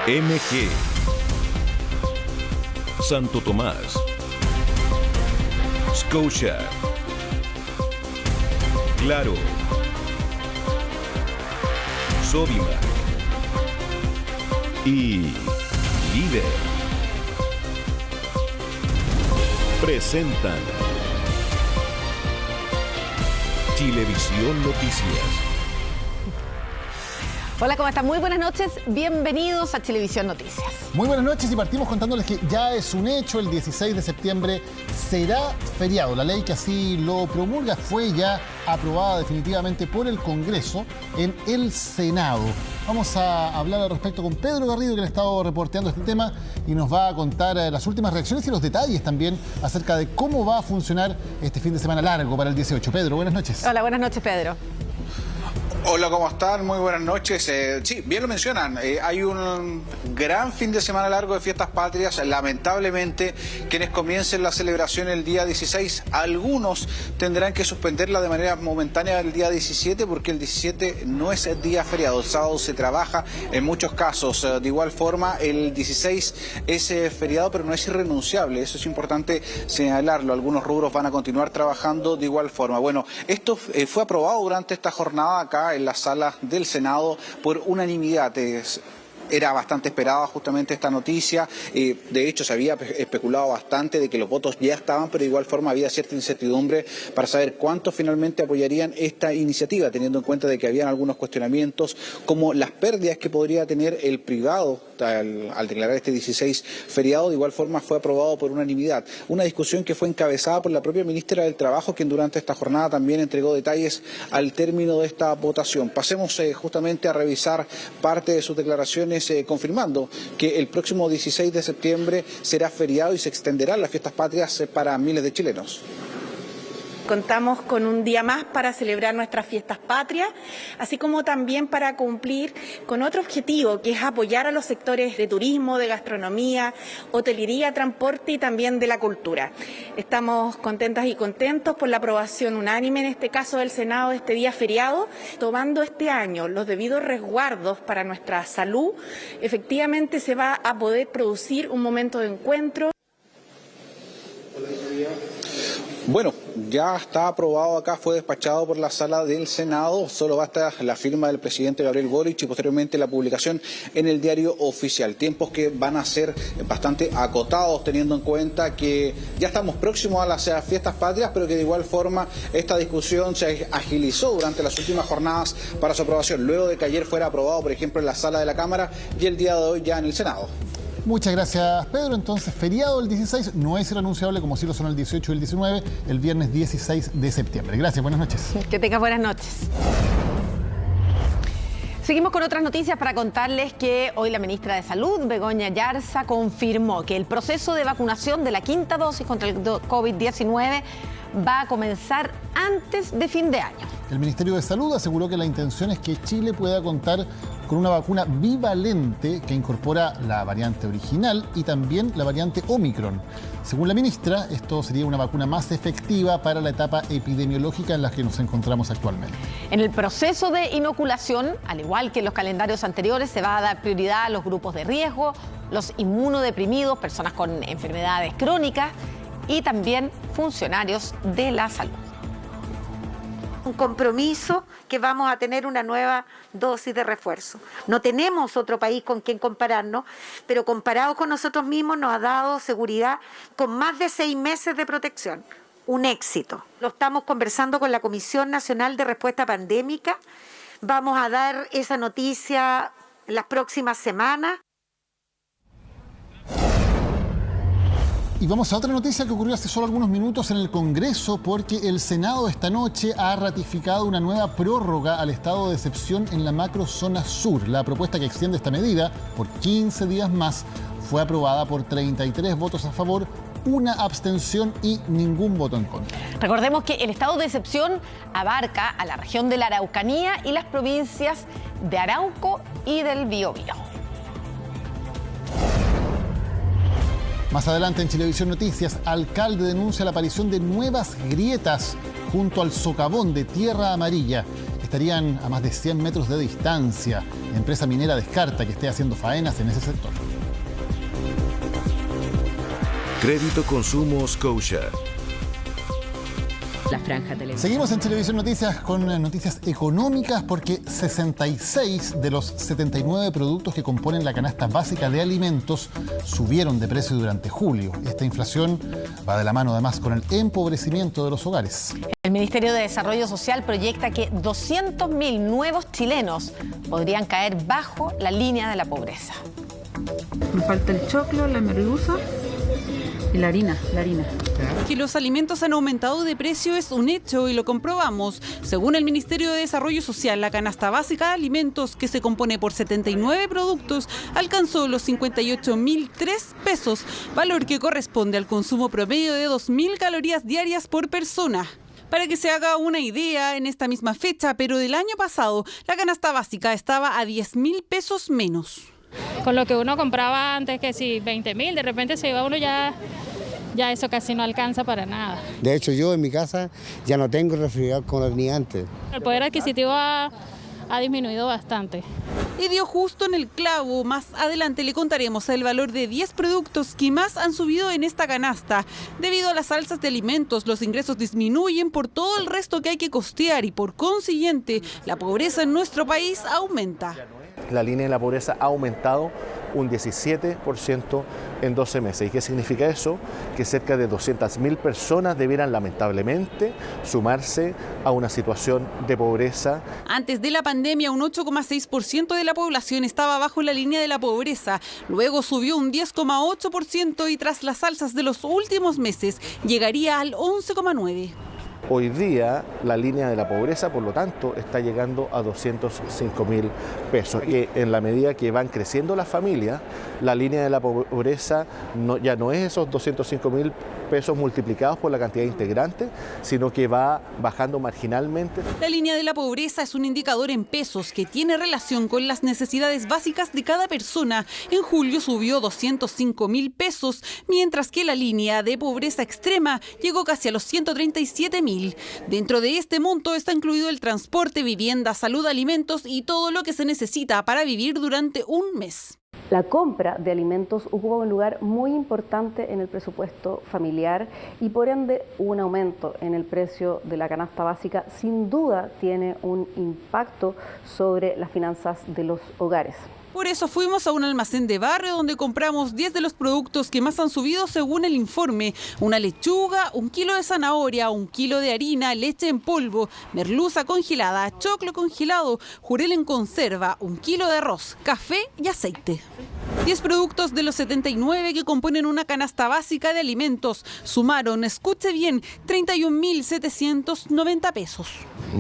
MG, Santo Tomás, Scotia, Claro, Sodimac y Líder presentan Chilevisión Noticias. Hola, ¿cómo están? Muy buenas noches, bienvenidos a Chilevisión Noticias. Muy buenas noches y partimos contándoles que ya es un hecho, el 16 de septiembre será feriado. La ley que así lo promulga fue ya aprobada definitivamente por el Congreso en el Senado. Vamos a hablar al respecto con Pedro Garrido, que le ha estado reporteando este tema y nos va a contar las últimas reacciones y los detalles también acerca de cómo va a funcionar este fin de semana largo para el 18. Pedro, buenas noches. Hola, buenas noches, Pedro. Hola, ¿cómo están? Muy buenas noches. Sí, bien lo mencionan, hay un gran fin de semana largo de fiestas patrias. Lamentablemente, quienes comiencen la celebración el día 16, algunos tendrán que suspenderla de manera momentánea el día 17, porque el 17 no es el día feriado, el sábado se trabaja en muchos casos. De igual forma, el 16 es feriado, pero no es irrenunciable, eso es importante señalarlo. Algunos rubros van a continuar trabajando de igual forma. Bueno, esto fue aprobado durante esta jornada acá en la sala del Senado por unanimidad. Era bastante esperada justamente esta noticia. De hecho, se había especulado bastante de que los votos ya estaban, pero de igual forma había cierta incertidumbre para saber cuántos finalmente apoyarían esta iniciativa, teniendo en cuenta de que habían algunos cuestionamientos, como las pérdidas que podría tener el privado al declarar este 16 feriado. De igual forma fue aprobado por unanimidad. Una discusión que fue encabezada por la propia ministra del Trabajo, quien durante esta jornada también entregó detalles al término de esta votación. Pasemos justamente a revisar parte de sus declaraciones, confirmando que el próximo 16 de septiembre será feriado y se extenderán las fiestas patrias para miles de chilenos. Contamos con un día más para celebrar nuestras fiestas patrias, así como también para cumplir con otro objetivo, que es apoyar a los sectores de turismo, de gastronomía, hotelería, transporte y también de la cultura. Estamos contentas y contentos por la aprobación unánime, en este caso del Senado, de este día feriado, tomando este año los debidos resguardos para nuestra salud. Efectivamente se va a poder producir un momento de encuentro. Bueno, ya está aprobado acá, fue despachado por la sala del Senado, solo basta la firma del presidente Gabriel Boric y posteriormente la publicación en el diario oficial. Tiempos que van a ser bastante acotados, teniendo en cuenta que ya estamos próximos a las fiestas patrias, pero que de igual forma esta discusión se agilizó durante las últimas jornadas para su aprobación, luego de que ayer fuera aprobado, por ejemplo, en la sala de la Cámara y el día de hoy ya en el Senado. Muchas gracias, Pedro. Entonces, feriado el 16 no es irrenunciable, como sí lo son el 18 y el 19, el viernes 16 de septiembre. Gracias, buenas noches. Que tengas buenas noches. Seguimos con otras noticias para contarles que hoy la ministra de Salud, Begoña Yarza, confirmó que el proceso de vacunación de la quinta dosis contra el COVID-19 va a comenzar antes de fin de año. El Ministerio de Salud aseguró que la intención es que Chile pueda contar con una vacuna bivalente que incorpora la variante original y también la variante Omicron. Según la ministra, esto sería una vacuna más efectiva para la etapa epidemiológica en la que nos encontramos actualmente. En el proceso de inoculación, al igual que en los calendarios anteriores, se va a dar prioridad a los grupos de riesgo, los inmunodeprimidos, personas con enfermedades crónicas y también funcionarios de la salud. Un compromiso que vamos a tener una nueva dosis de refuerzo. No tenemos otro país con quien compararnos, pero comparados con nosotros mismos nos ha dado seguridad con más de 6 meses de protección. Un éxito. Lo estamos conversando con la Comisión Nacional de Respuesta Pandémica. Vamos a dar esa noticia en las próximas semanas. Y vamos a otra noticia que ocurrió hace solo algunos minutos en el Congreso, porque el Senado esta noche ha ratificado una nueva prórroga al estado de excepción en la macrozona sur. La propuesta que extiende esta medida por 15 días más fue aprobada por 33 votos a favor, una abstención y ningún voto en contra. Recordemos que el estado de excepción abarca a la región de la Araucanía y las provincias de Arauco y del Biobío. Más adelante en Chilevisión Noticias, alcalde denuncia la aparición de nuevas grietas junto al socavón de Tierra Amarilla. Estarían a más de 100 metros de distancia empresa minera descarta que esté haciendo faenas en ese sector. Crédito Consumo Scotia. La franja televisiva. Seguimos en Televisión Noticias con noticias económicas porque 66 de los 79 productos que componen la canasta básica de alimentos subieron de precio durante julio. Esta inflación va de la mano además con el empobrecimiento de los hogares. El Ministerio de Desarrollo Social proyecta que 200.000 nuevos chilenos podrían caer bajo la línea de la pobreza. Me falta el choclo, la merluza y la harina. Que los alimentos han aumentado de precio es un hecho y lo comprobamos. Según el Ministerio de Desarrollo Social, la canasta básica de alimentos, que se compone por 79 productos, alcanzó los 58.003 pesos, valor que corresponde al consumo promedio de 2.000 calorías diarias por persona. Para que se haga una idea, en esta misma fecha, pero del año pasado, la canasta básica estaba a 10.000 pesos menos. Con lo que uno compraba antes, que si 20.000, de repente se iba uno ya eso casi no alcanza para nada. De hecho, yo en mi casa ya no tengo refrigerador como lo tenía antes. El poder adquisitivo ha disminuido bastante. Y dio justo en el clavo. Más adelante le contaremos el valor de 10 productos que más han subido en esta canasta. Debido a las alzas de alimentos, los ingresos disminuyen por todo el resto que hay que costear y por consiguiente, la pobreza en nuestro país aumenta. La línea de la pobreza ha aumentado un 17% en 12 meses. ¿Y qué significa eso? Que cerca de 200.000 personas debieran lamentablemente sumarse a una situación de pobreza. Antes de la pandemia, un 8,6% de la población estaba bajo la línea de la pobreza. Luego subió un 10,8% y tras las alzas de los últimos meses llegaría al 11,9%. Hoy día la línea de la pobreza, por lo tanto, está llegando a 205.000 pesos. Y en la medida que van creciendo las familias, la línea de la pobreza ya no es esos 205.000 pesos multiplicados por la cantidad de integrantes, sino que va bajando marginalmente. La línea de la pobreza es un indicador en pesos que tiene relación con las necesidades básicas de cada persona. En julio subió 205.000 pesos, mientras que la línea de pobreza extrema llegó casi a los 137.000. Dentro de este monto está incluido el transporte, vivienda, salud, alimentos y todo lo que se necesita para vivir durante un mes. La compra de alimentos ocupa un lugar muy importante en el presupuesto familiar y por ende un aumento en el precio de la canasta básica sin duda tiene un impacto sobre las finanzas de los hogares. Por eso fuimos a un almacén de barrio donde compramos 10 de los productos que más han subido según el informe. Una lechuga, 1 kilo de zanahoria, 1 kilo de harina, leche en polvo, merluza congelada, choclo congelado, jurel en conserva, 1 kilo de arroz, café y aceite. 10 productos de los 79 que componen una canasta básica de alimentos sumaron, escuche bien, 31.790 pesos.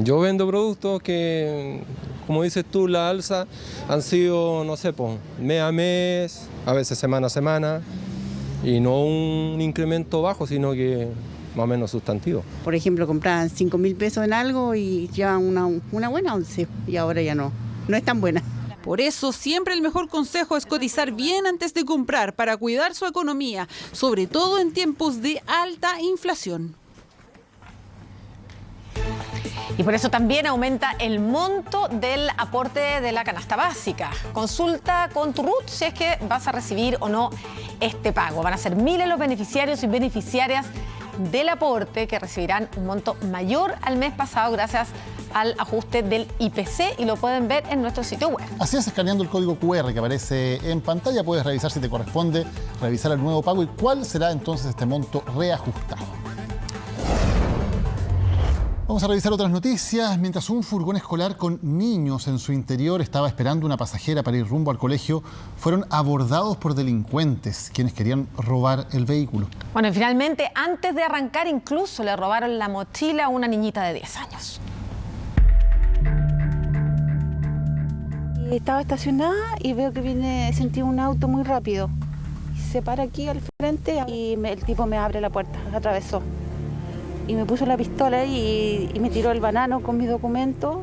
Yo vendo productos que, como dices tú, la alza han sido, no sé, mes a mes, a veces semana a semana, y no un incremento bajo, sino que más o menos sustantivo. Por ejemplo, compraban 5.000 pesos en algo y llevan una buena once, y ahora ya no es tan buena. Por eso, siempre el mejor consejo es cotizar bien antes de comprar para cuidar su economía, sobre todo en tiempos de alta inflación. Y por eso también aumenta el monto del aporte de la canasta básica. Consulta con tu RUT si es que vas a recibir o no este pago. Van a ser miles los beneficiarios y beneficiarias del aporte que recibirán un monto mayor al mes pasado gracias al ajuste del IPC y lo pueden ver en nuestro sitio web. Así es, escaneando el código QR que aparece en pantalla puedes revisar si te corresponde revisar el nuevo pago y cuál será entonces este monto reajustado. Vamos a revisar otras noticias. Mientras un furgón escolar con niños en su interior estaba esperando una pasajera para ir rumbo al colegio, fueron abordados por delincuentes, quienes querían robar el vehículo. Bueno, y finalmente, antes de arrancar, incluso le robaron la mochila a una niñita de 10 años. Estaba estacionada y veo que sentí un auto muy rápido. Se para aquí al frente y el tipo me abre la puerta, atravesó. Y me puso la pistola y me tiró el banano con mis documentos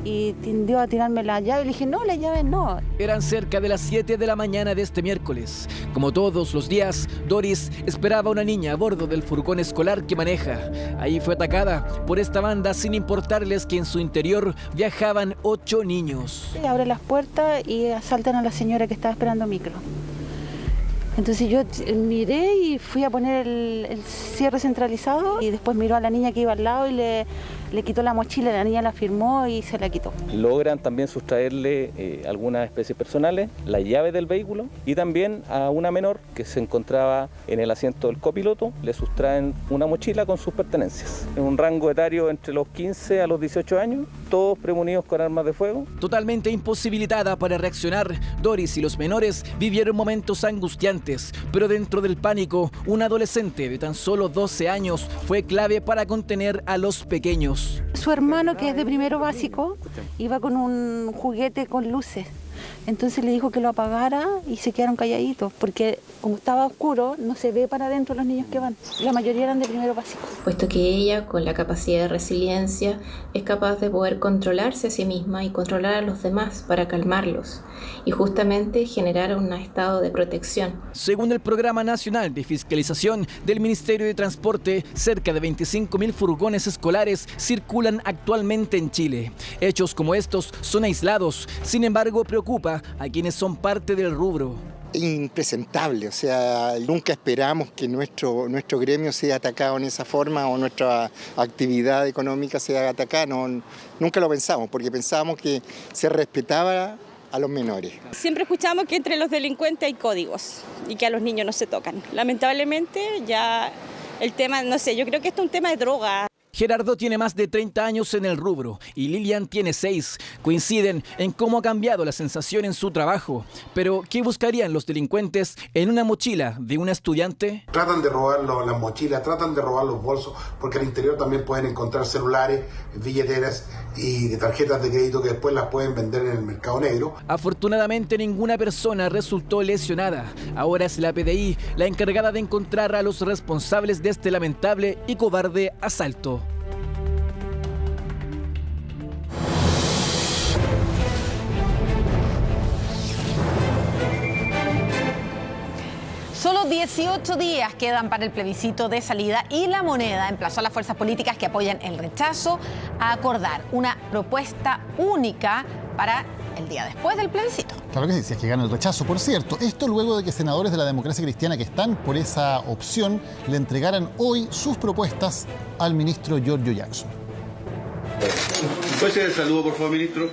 y tendió a tirarme la llave. Le dije, no, la llave no. Eran cerca de las 7 de la mañana de este miércoles. Como todos los días, Doris esperaba a una niña a bordo del furgón escolar que maneja. Ahí fue atacada por esta banda sin importarles que en su interior viajaban 8 niños. Abre las puertas y asaltan a la señora que estaba esperando micro. Entonces yo miré y fui a poner el cierre centralizado y después miró a la niña que iba al lado y le quitó la mochila, la niña la firmó y se la quitó. Logran también sustraerle algunas especies personales, la llave del vehículo y también a una menor que se encontraba en el asiento del copiloto, le sustraen una mochila con sus pertenencias. En un rango etario entre los 15 a los 18 años, todos premunidos con armas de fuego. Totalmente imposibilitada para reaccionar, Doris y los menores vivieron momentos angustiantes, pero dentro del pánico, un adolescente de tan solo 12 años fue clave para contener a los pequeños. Su hermano, que es de primero básico, iba con un juguete con luces. Entonces le dijo que lo apagara y se quedaron calladitos, porque como estaba oscuro, no se ve para adentro los niños que van. La mayoría eran de primero básico. Puesto que ella, con la capacidad de resiliencia, es capaz de poder controlarse a sí misma y controlar a los demás para calmarlos y justamente generar un estado de protección. Según el Programa Nacional de Fiscalización del Ministerio de Transporte, cerca de 25.000 furgones escolares circulan actualmente en Chile. Hechos como estos son aislados, sin embargo preocupa a quienes son parte del rubro. Impresentable, o sea, nunca esperamos que nuestro gremio sea atacado en esa forma o nuestra actividad económica sea atacada, nunca lo pensamos, porque pensábamos que se respetaba a los menores. Siempre escuchamos que entre los delincuentes hay códigos y que a los niños no se tocan. Lamentablemente ya el tema, no sé, yo creo que esto es un tema de droga. Gerardo tiene más de 30 años en el rubro y Lilian tiene 6. Coinciden en cómo ha cambiado la sensación en su trabajo. Pero, ¿qué buscarían los delincuentes en una mochila de una estudiante? Tratan de robar las mochilas, tratan de robar los bolsos, porque al interior también pueden encontrar celulares, billeteras y tarjetas de crédito que después las pueden vender en el mercado negro. Afortunadamente, ninguna persona resultó lesionada. Ahora es la PDI la encargada de encontrar a los responsables de este lamentable y cobarde asalto. Solo 18 días quedan para el plebiscito de salida y La Moneda emplazó a las fuerzas políticas que apoyan el rechazo a acordar una propuesta única para el día después del plebiscito. Claro que sí, si es que gana el rechazo. Por cierto, esto luego de que senadores de la democracia cristiana que están por esa opción le entregaran hoy sus propuestas al ministro Giorgio Jackson. ¿Puede ser el saludo, por favor, ministro?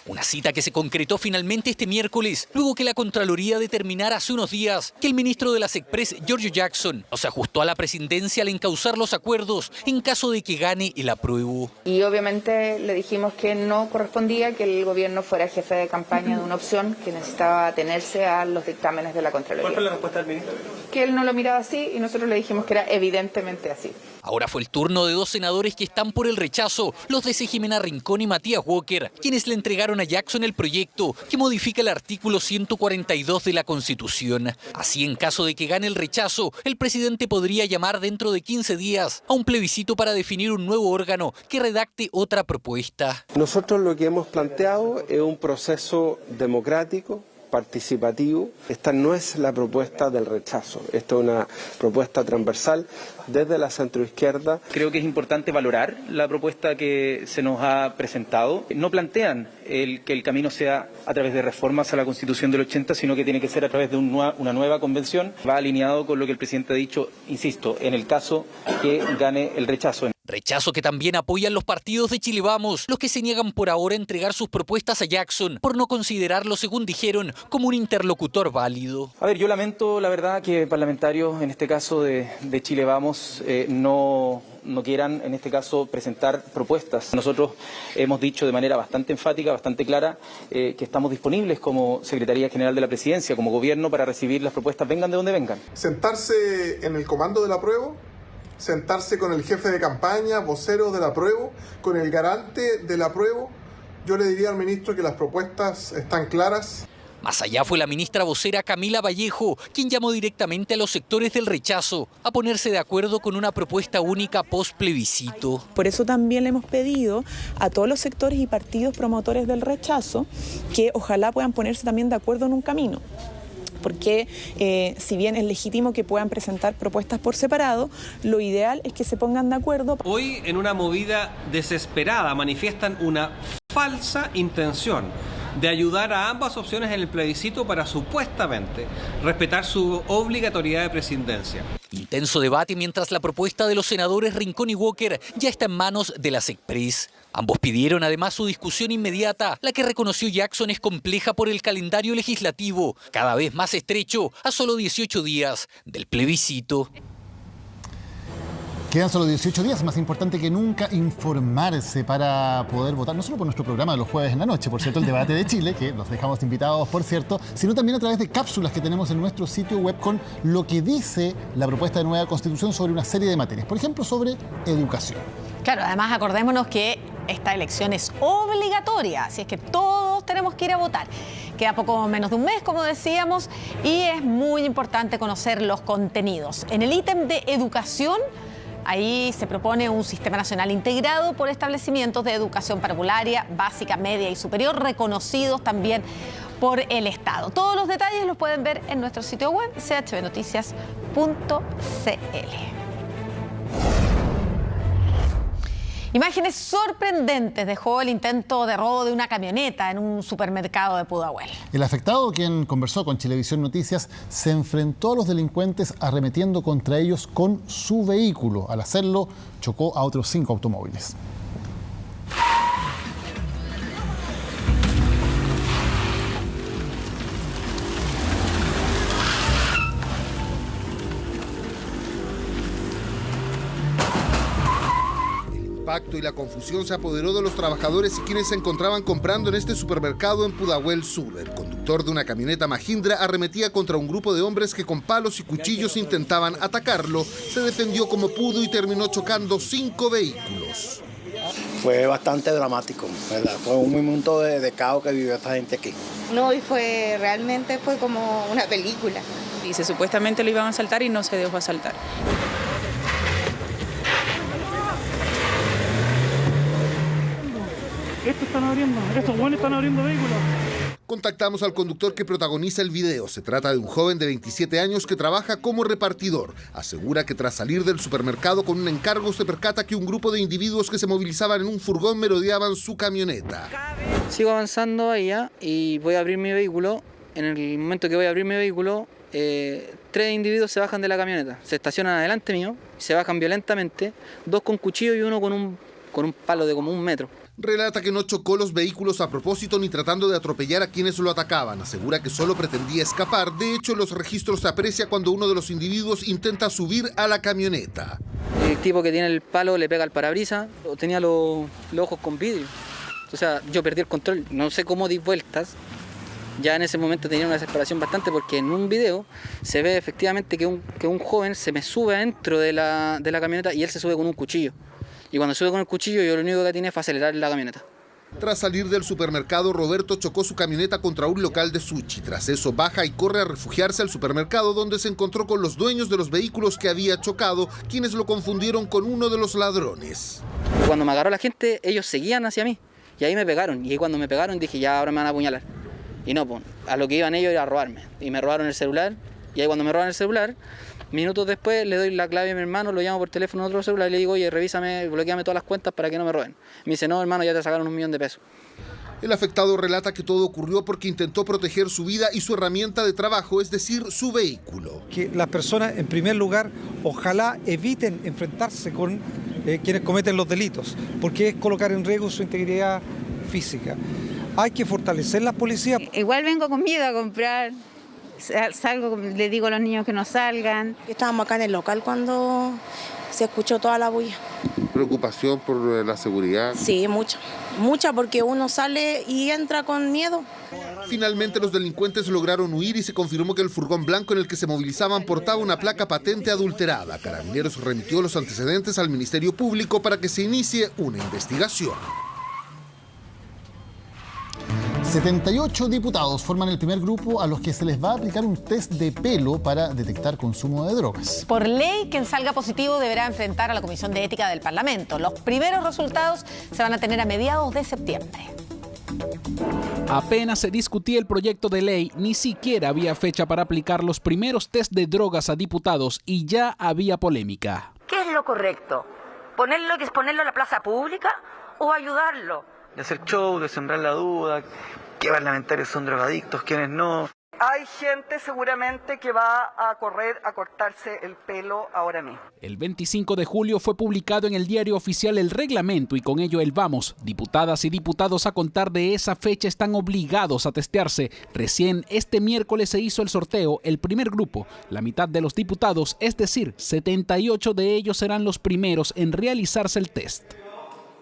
Una cita que se concretó finalmente este miércoles, luego que la Contraloría determinara hace unos días que el ministro de la SECPRES, Giorgio Jackson, no se ajustó a la presidencia al encauzar los acuerdos en caso de que gane el apruebo. Y obviamente le dijimos que no correspondía que el gobierno fuera jefe de campaña de una opción, que necesitaba atenerse a los dictámenes de la Contraloría. ¿Cuál fue la respuesta del ministro? Que él no lo miraba así y nosotros le dijimos que era evidentemente así. Ahora fue el turno de dos senadores que están por el rechazo, los de C. Jimena Rincón y Matías Walker, quienes le entregaron a Jackson el proyecto que modifica el artículo 142 de la Constitución. Así, en caso de que gane el rechazo, el presidente podría llamar dentro de 15 días a un plebiscito para definir un nuevo órgano que redacte otra propuesta. Nosotros lo que hemos planteado es un proceso democrático, participativo. Esta no es la propuesta del rechazo, esta es una propuesta transversal desde la centroizquierda. Creo que es importante valorar la propuesta que se nos ha presentado. No plantean que el camino sea a través de reformas a la Constitución del 80, sino que tiene que ser a través de una nueva convención. Va alineado con lo que el presidente ha dicho, insisto, en el caso que gane el rechazo. Rechazo que también apoyan los partidos de Chile Vamos, los que se niegan por ahora a entregar sus propuestas a Jackson por no considerarlo, según dijeron, como un interlocutor válido. A ver, yo lamento la verdad que parlamentarios, en este caso de Chile Vamos, no quieran, en este caso, presentar propuestas. Nosotros hemos dicho de manera bastante enfática, bastante clara, que estamos disponibles como Secretaría General de la Presidencia, como gobierno, para recibir las propuestas, vengan de donde vengan. Sentarse en el comando del apruebo, sentarse con el jefe de campaña, vocero del apruebo, con el garante del apruebo. Yo le diría al ministro que las propuestas están claras. Más allá fue la ministra vocera Camila Vallejo, quien llamó directamente a los sectores del rechazo a ponerse de acuerdo con una propuesta única post-plebiscito. Por eso también le hemos pedido a todos los sectores y partidos promotores del rechazo que ojalá puedan ponerse también de acuerdo en un camino. Porque si bien es legítimo que puedan presentar propuestas por separado, lo ideal es que se pongan de acuerdo. Hoy, en una movida desesperada, manifiestan una falsa intención de ayudar a ambas opciones en el plebiscito para supuestamente respetar su obligatoriedad de presidencia. Intenso debate mientras la propuesta de los senadores Rincón y Walker ya está en manos de la SECPRES. Ambos pidieron además su discusión inmediata, la que reconoció Jackson es compleja por el calendario legislativo, cada vez más estrecho a solo 18 días del plebiscito. Quedan solo 18 días, más importante que nunca informarse para poder votar, no solo por nuestro programa de los jueves en la noche, por cierto, el debate de Chile, que los dejamos invitados, por cierto, sino también a través de cápsulas que tenemos en nuestro sitio web con lo que dice la propuesta de nueva Constitución sobre una serie de materias, por ejemplo, sobre educación. Claro, además acordémonos que esta elección es obligatoria, así es que todos tenemos que ir a votar. Queda poco menos de un mes, como decíamos, y es muy importante conocer los contenidos. En el ítem de educación, ahí se propone un sistema nacional integrado por establecimientos de educación parvularia, básica, media y superior, reconocidos también por el Estado. Todos los detalles los pueden ver en nuestro sitio web, chbnoticias.cl. Imágenes sorprendentes dejó el intento de robo de una camioneta en un supermercado de Pudahuel. El afectado, quien conversó con Chilevisión Noticias, se enfrentó a los delincuentes arremetiendo contra ellos con su vehículo. Al hacerlo, chocó a otros 5 automóviles. El impacto y la confusión se apoderó de los trabajadores y quienes se encontraban comprando en este supermercado en Pudahuel Sur. El conductor de una camioneta Mahindra arremetía contra un grupo de hombres que con palos y cuchillos intentaban atacarlo. Se defendió como pudo y terminó chocando 5 vehículos. Fue bastante dramático, ¿verdad? Fue un momento de caos que vivió esta gente aquí. No, y realmente fue como una película. Dice, supuestamente lo iban a asaltar y no se dejó asaltar. Estos buenos están abriendo vehículos. Contactamos al conductor que protagoniza el video. Se trata de un joven de 27 años que trabaja como repartidor. Asegura que tras salir del supermercado con un encargo se percata que un grupo de individuos que se movilizaban en un furgón merodeaban su camioneta. Sigo avanzando allá y voy a abrir mi vehículo. En el momento que voy a abrir mi vehículo, 3 individuos se bajan de la camioneta. Se estacionan adelante mío, se bajan violentamente, 2 con cuchillo y uno con un palo de como 1 metro. Relata que no chocó los vehículos a propósito ni tratando de atropellar a quienes lo atacaban. Asegura que solo pretendía escapar. De hecho, en los registros se aprecia cuando uno de los individuos intenta subir a la camioneta. El tipo que tiene el palo le pega al parabrisas, tenía los ojos con vidrio. O sea, yo perdí el control, no sé cómo di vueltas. Ya en ese momento tenía una desesperación bastante porque en un video se ve efectivamente que un joven se me sube adentro de la camioneta y él se sube con un cuchillo. Y cuando sube con el cuchillo, yo lo único que tiene fue acelerar la camioneta. Tras salir del supermercado, Roberto chocó su camioneta contra un local de sushi. Tras eso, baja y corre a refugiarse al supermercado, donde se encontró con los dueños de los vehículos que había chocado, quienes lo confundieron con uno de los ladrones. Cuando me agarró la gente, ellos seguían hacia mí. Y ahí me pegaron. Y ahí cuando me pegaron dije, ya ahora me van a apuñalar. Y no, pues, a lo que iban ellos era a robarme. Y me robaron el celular. Y ahí cuando me roban el celular, minutos después le doy la clave a mi hermano, lo llamo por teléfono a otro celular y le digo, oye, revísame, bloqueame todas las cuentas para que no me roben. Me dice, no, hermano, ya te sacaron $1 millón de pesos. El afectado relata que todo ocurrió porque intentó proteger su vida y su herramienta de trabajo, es decir, su vehículo. Que las personas, en primer lugar, ojalá eviten enfrentarse con quienes cometen los delitos, porque es colocar en riesgo su integridad física. Hay que fortalecer las policías. Igual vengo con miedo a comprar. Salgo, le digo a los niños que no salgan. Estábamos acá en el local cuando se escuchó toda la bulla. ¿Preocupación por la seguridad? Sí, mucha, porque uno sale y entra con miedo. Finalmente los delincuentes lograron huir y se confirmó que el furgón blanco en el que se movilizaban portaba una placa patente adulterada. Carabineros remitió los antecedentes al Ministerio Público para que se inicie una investigación. 78 diputados forman el primer grupo a los que se les va a aplicar un test de pelo para detectar consumo de drogas. Por ley, quien salga positivo deberá enfrentar a la Comisión de Ética del Parlamento. Los primeros resultados se van a tener a mediados de septiembre. Apenas se discutía el proyecto de ley, ni siquiera había fecha para aplicar los primeros test de drogas a diputados y ya había polémica. ¿Qué es lo correcto? ¿Ponerlo en la plaza pública o ayudarlo? De hacer show, de sembrar la duda, qué parlamentarios son drogadictos, quiénes no. Hay gente seguramente que va a correr a cortarse el pelo ahora mismo. El 25 de julio fue publicado en el Diario Oficial el reglamento y con ello el vamos. Diputadas y diputados a contar de esa fecha están obligados a testearse. Recién este miércoles se hizo el sorteo, el primer grupo. La mitad de los diputados, es decir, 78 de ellos serán los primeros en realizarse el test.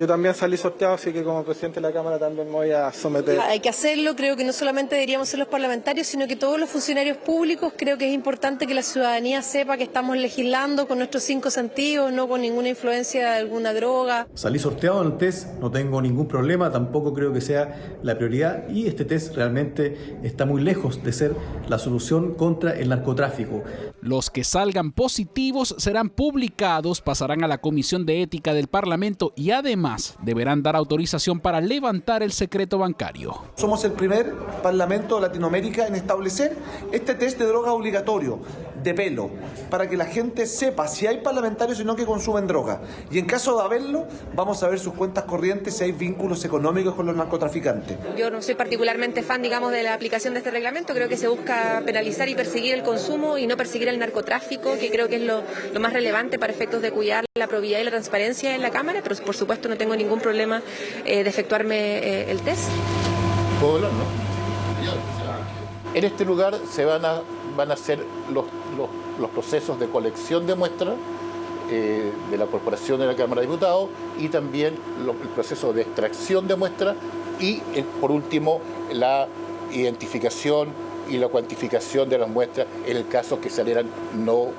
Yo también salí sorteado, así que como presidente de la Cámara también me voy a someter. Hay que hacerlo, creo que no solamente deberíamos ser los parlamentarios, sino que todos los funcionarios públicos. Creo que es importante que la ciudadanía sepa que estamos legislando con nuestros 5 sentidos, no con ninguna influencia de alguna droga. Salí sorteado en el test, no tengo ningún problema, tampoco creo que sea la prioridad y este test realmente está muy lejos de ser la solución contra el narcotráfico. Los que salgan positivos serán publicados, pasarán a la Comisión de Ética del Parlamento y además deberán dar autorización para levantar el secreto bancario. Somos el primer parlamento de Latinoamérica en establecer este test de droga obligatorio, de pelo, para que la gente sepa si hay parlamentarios y no que consumen droga. Y en caso de haberlo, vamos a ver sus cuentas corrientes si hay vínculos económicos con los narcotraficantes. Yo no soy particularmente fan, digamos, de la aplicación de este reglamento. Creo que se busca penalizar y perseguir el consumo y no perseguir el narcotráfico, que creo que es lo más relevante para efectos de cuidar la probidad y la transparencia en la Cámara, pero por supuesto no tengo ningún problema de efectuarme el test. ¿Puedo hablar, no? En este lugar se van a hacer los procesos de colección de muestras de la Corporación de la Cámara de Diputados y también el proceso de extracción de muestras y, por último, la identificación y la cuantificación de las muestras en el caso que salieran no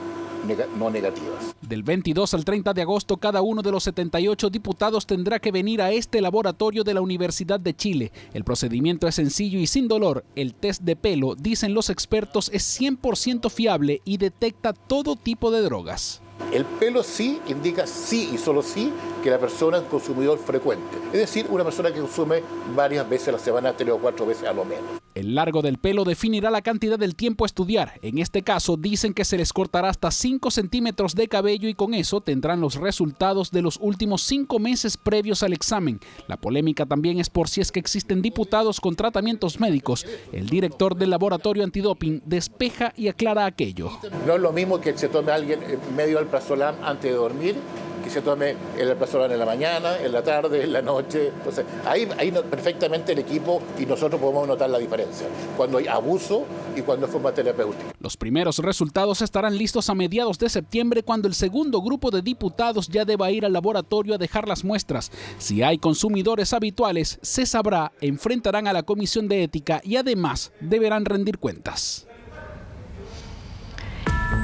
negativas. Del 22 al 30 de agosto, cada uno de los 78 diputados tendrá que venir a este laboratorio de la Universidad de Chile. El procedimiento es sencillo y sin dolor. El test de pelo, dicen los expertos, es 100% fiable y detecta todo tipo de drogas. El pelo sí indica sí y solo sí que la persona es un consumidor frecuente. Es decir, una persona que consume varias veces a la semana, 3 o 4 veces a lo menos. El largo del pelo definirá la cantidad del tiempo a estudiar. En este caso, dicen que se les cortará hasta 5 centímetros de cabello y con eso tendrán los resultados de los últimos 5 meses previos al examen. La polémica también es por si es que existen diputados con tratamientos médicos. El director del laboratorio antidoping despeja y aclara aquello. No es lo mismo que se tome alguien medio alprazolam antes de dormir, que se tome el alprazolam en la mañana, en la tarde, en la noche. Entonces, ahí perfectamente el equipo y nosotros podemos notar la diferencia, cuando hay abuso y cuando es forma terapéutica. Los primeros resultados estarán listos a mediados de septiembre, cuando el segundo grupo de diputados ya deba ir al laboratorio a dejar las muestras. Si hay consumidores habituales, se sabrá, enfrentarán a la Comisión de Ética y además deberán rendir cuentas.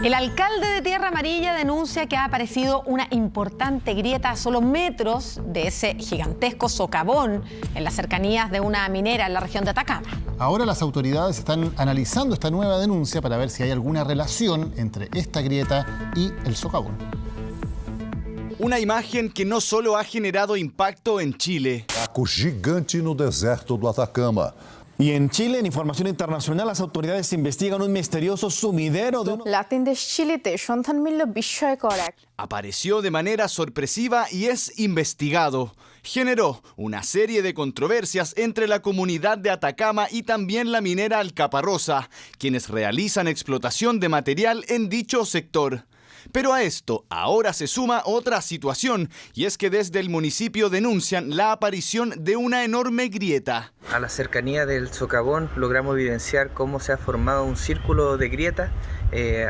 El alcalde de Tierra Amarilla denuncia que ha aparecido una importante grieta a solo metros de ese gigantesco socavón en las cercanías de una minera en la región de Atacama. Ahora las autoridades están analizando esta nueva denuncia para ver si hay alguna relación entre esta grieta y el socavón. Una imagen que no solo ha generado impacto en Chile. Buraco gigante no deserto do Atacama. Y en Chile, en información internacional, las autoridades investigan un misterioso sumidero de Apareció de manera sorpresiva y es investigado. Generó una serie de controversias entre la comunidad de Atacama y también la minera Alcaparrosa, quienes realizan explotación de material en dicho sector. Pero a esto ahora se suma otra situación, y es que desde el municipio denuncian la aparición de una enorme grieta. A la cercanía del socavón logramos evidenciar cómo se ha formado un círculo de grieta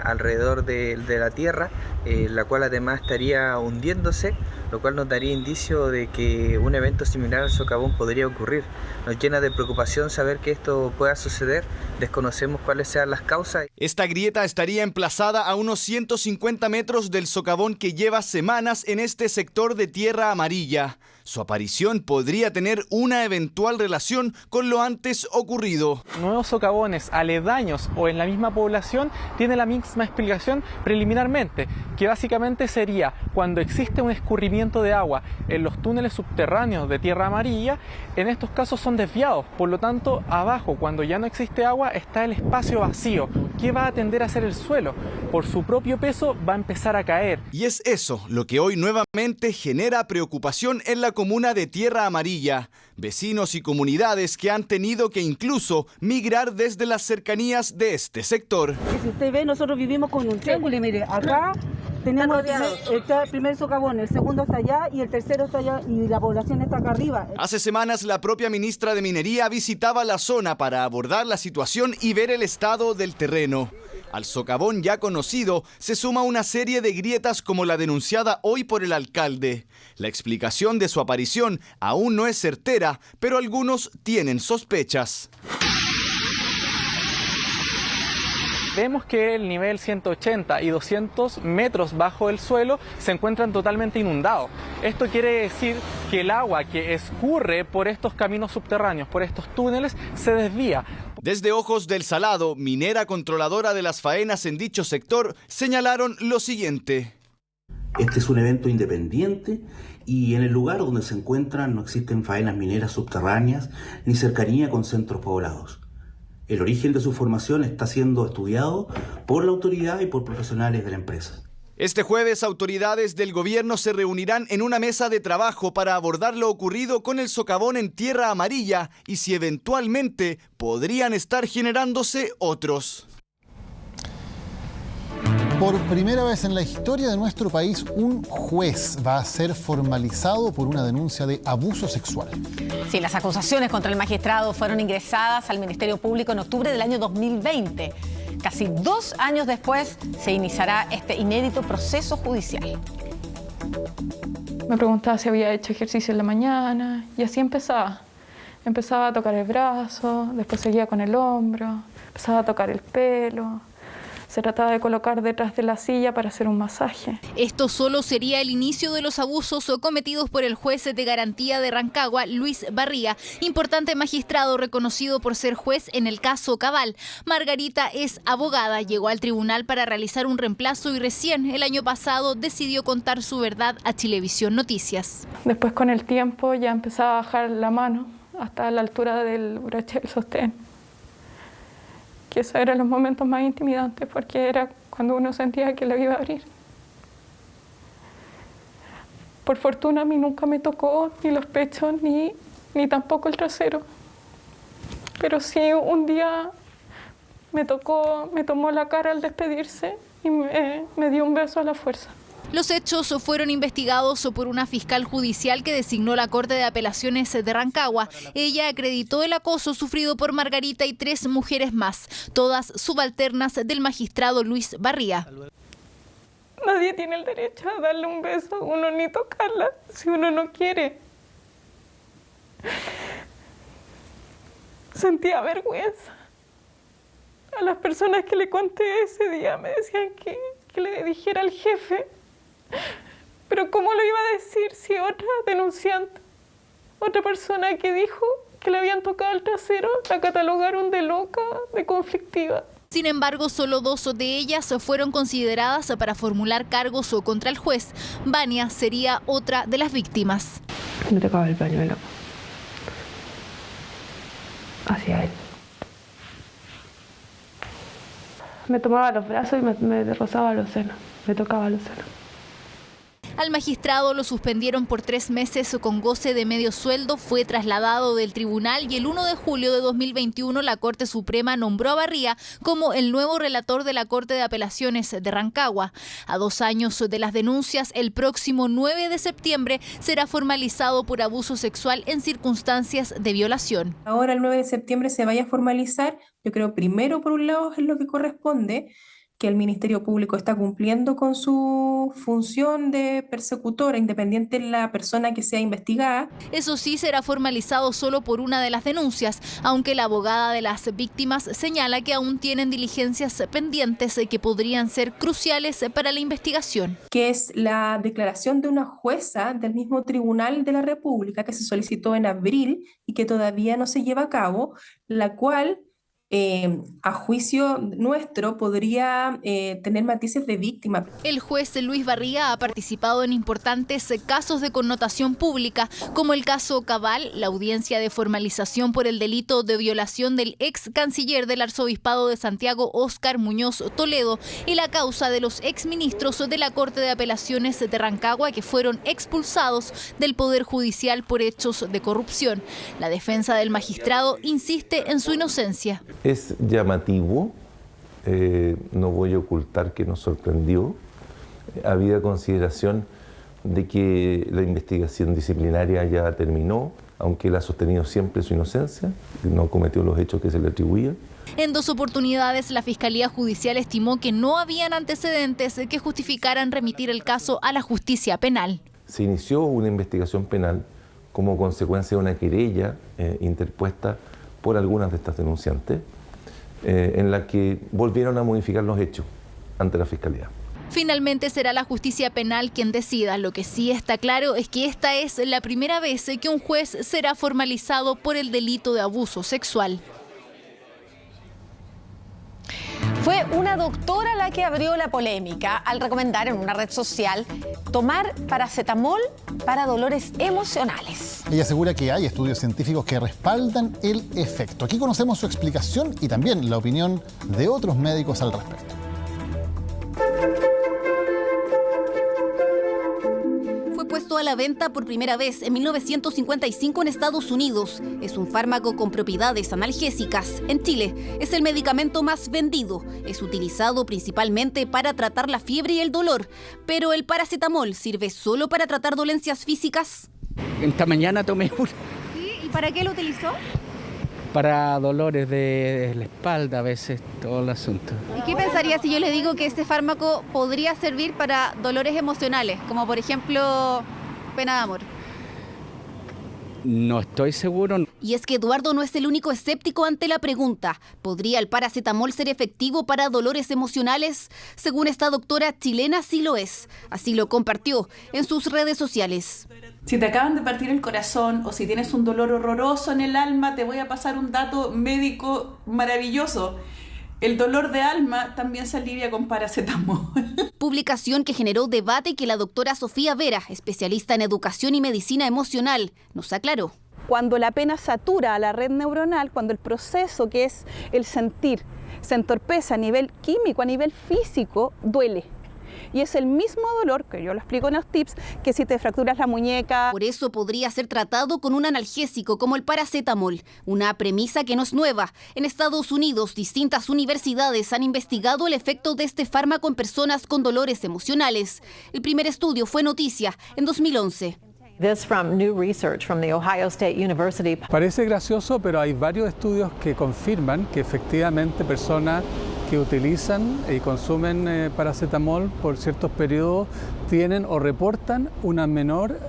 alrededor de la tierra, la cual además estaría hundiéndose, lo cual nos daría indicio de que un evento similar al socavón podría ocurrir. Nos llena de preocupación saber que esto pueda suceder, desconocemos cuáles sean las causas. Esta grieta estaría emplazada a unos 150 metros del socavón que lleva semanas en este sector de Tierra Amarilla. Su aparición podría tener una eventual relación con lo antes ocurrido. Nuevos socavones aledaños o en la misma población tiene la misma explicación preliminarmente, que básicamente sería cuando existe un escurrimiento de agua en los túneles subterráneos de Tierra Amarilla, en estos casos son desviados, por lo tanto abajo, cuando ya no existe agua, está el espacio vacío. ¿Qué va a tender a hacer el suelo? Por su propio peso va a empezar a caer. Y es eso lo que hoy nuevamente genera preocupación en la comuna de Tierra Amarilla. Vecinos y comunidades que han tenido que incluso migrar desde las cercanías de este sector. Si usted ve, nosotros vivimos con un triángulo y mire, acá tenemos el primer socavón, el segundo está allá y el tercero está allá y la población está acá arriba. Hace semanas la propia ministra de Minería visitaba la zona para abordar la situación y ver el estado del terreno. Al socavón ya conocido se suma una serie de grietas como la denunciada hoy por el alcalde. La explicación de su aparición aún no es certera, pero algunos tienen sospechas. Vemos que el nivel 180 y 200 metros bajo el suelo se encuentran totalmente inundados. Esto quiere decir que el agua que escurre por estos caminos subterráneos, por estos túneles, se desvía. Desde Ojos del Salado, minera controladora de las faenas en dicho sector, señalaron lo siguiente. Este es un evento independiente y en el lugar donde se encuentran no existen faenas mineras subterráneas ni cercanía con centros poblados. El origen de su formación está siendo estudiado por la autoridad y por profesionales de la empresa. Este jueves, autoridades del gobierno se reunirán en una mesa de trabajo para abordar lo ocurrido con el socavón en Tierra Amarilla y si eventualmente podrían estar generándose otros. Por primera vez en la historia de nuestro país, un juez va a ser formalizado por una denuncia de abuso sexual. Sí, las acusaciones contra el magistrado fueron ingresadas al Ministerio Público en octubre del año 2020. Casi 2 años después se iniciará este inédito proceso judicial. Me preguntaba si había hecho ejercicio en la mañana y así empezaba. Empezaba a tocar el brazo, después seguía con el hombro, empezaba a tocar el pelo. Se trataba de colocar detrás de la silla para hacer un masaje. Esto solo sería el inicio de los abusos cometidos por el juez de garantía de Rancagua, Luis Barría, importante magistrado reconocido por ser juez en el caso Cabal. Margarita es abogada, llegó al tribunal para realizar un reemplazo y recién el año pasado decidió contar su verdad a Chilevisión Noticias. Después con el tiempo ya empezaba a bajar la mano hasta la altura del broche del sostén. Que esos eran los momentos más intimidantes porque era cuando uno sentía que lo iba a abrir. Por fortuna a mí nunca me tocó ni los pechos ni tampoco el trasero. Pero sí un día me tomó la cara al despedirse y me dio un beso a la fuerza. Los hechos fueron investigados por una fiscal judicial que designó la Corte de Apelaciones de Rancagua. Ella acreditó el acoso sufrido por Margarita y 3 mujeres más, todas subalternas del magistrado Luis Barría. Nadie tiene el derecho a darle un beso a uno ni tocarla si uno no quiere. Sentía vergüenza. A las personas que le conté ese día me decían que le dijera al jefe. Pero ¿cómo lo iba a decir si otra denunciante, otra persona que dijo que le habían tocado el trasero, la catalogaron de loca, de conflictiva? Sin embargo, solo 2 de ellas fueron consideradas para formular cargos contra el juez. Vania sería otra de las víctimas. Me tocaba el pañuelo hacia él. Me tomaba los brazos y me rozaba los senos, me tocaba los senos. Al magistrado lo suspendieron por 3 meses con goce de medio sueldo, fue trasladado del tribunal y el 1 de julio de 2021 la Corte Suprema nombró a Barría como el nuevo relator de la Corte de Apelaciones de Rancagua. A 2 años de las denuncias, el próximo 9 de septiembre será formalizado por abuso sexual en circunstancias de violación. Ahora el 9 de septiembre se vaya a formalizar, yo creo primero por un lado es lo que corresponde, que el Ministerio Público está cumpliendo con su función de persecutora, independiente de la persona que sea investigada. Eso sí, será formalizado solo por una de las denuncias, aunque la abogada de las víctimas señala que aún tienen diligencias pendientes que podrían ser cruciales para la investigación. Que es la declaración de una jueza del mismo Tribunal de la República que se solicitó en abril y que todavía no se lleva a cabo, la cual a juicio nuestro podría tener matices de víctima. El juez Luis Barriga ha participado en importantes casos de connotación pública, como el caso Cabal, la audiencia de formalización por el delito de violación del ex canciller del Arzobispado de Santiago, Óscar Muñoz Toledo, y la causa de los exministros de la Corte de Apelaciones de Rancagua que fueron expulsados del Poder Judicial por hechos de corrupción. La defensa del magistrado insiste en su inocencia. Es llamativo, no voy a ocultar que nos sorprendió, habida consideración de que la investigación disciplinaria ya terminó, aunque él ha sostenido siempre su inocencia, no cometió los hechos que se le atribuían. En 2 oportunidades, la Fiscalía Judicial estimó que no habían antecedentes que justificaran remitir el caso a la justicia penal. Se inició una investigación penal como consecuencia de una querella interpuesta por algunas de estas denunciantes, en la que volvieron a modificar los hechos ante la Fiscalía. Finalmente será la justicia penal quien decida. Lo que sí está claro es que esta es la primera vez que un juez será formalizado por el delito de abuso sexual. Fue una doctora la que abrió la polémica al recomendar en una red social tomar paracetamol para dolores emocionales. Ella asegura que hay estudios científicos que respaldan el efecto. Aquí conocemos su explicación y también la opinión de otros médicos al respecto. Puesto a la venta por primera vez en 1955 en Estados Unidos. Es un fármaco con propiedades analgésicas. En Chile es el medicamento más vendido. Es utilizado principalmente para tratar la fiebre y el dolor. Pero ¿el paracetamol sirve solo para tratar dolencias físicas? Esta mañana tomé uno. ¿Sí? ¿Y para qué lo utilizó? Para dolores de la espalda, a veces, todo el asunto. ¿Y qué pensaría si yo le digo que este fármaco podría servir para dolores emocionales, como por ejemplo pena de amor? No estoy seguro. Y es que Eduardo no es el único escéptico ante la pregunta. ¿Podría el paracetamol ser efectivo para dolores emocionales? Según esta doctora chilena, sí lo es. Así lo compartió en sus redes sociales. Si te acaban de partir el corazón o si tienes un dolor horroroso en el alma, te voy a pasar un dato médico maravilloso. El dolor de alma también se alivia con paracetamol. Publicación que generó debate y que la doctora Sofía Vera, especialista en educación y medicina emocional, nos aclaró. Cuando la pena satura a la red neuronal, cuando el proceso que es el sentir se entorpece a nivel químico, a nivel físico, duele. Y es el mismo dolor, que yo lo explico en los tips, que si te fracturas la muñeca. Por eso podría ser tratado con un analgésico como el paracetamol, una premisa que no es nueva. En Estados Unidos, distintas universidades han investigado el efecto de este fármaco en personas con dolores emocionales. El primer estudio fue noticia en 2011. Parece gracioso, pero hay varios estudios que confirman que efectivamente personas que utilizan y consumen paracetamol por ciertos periodos tienen o reportan una menor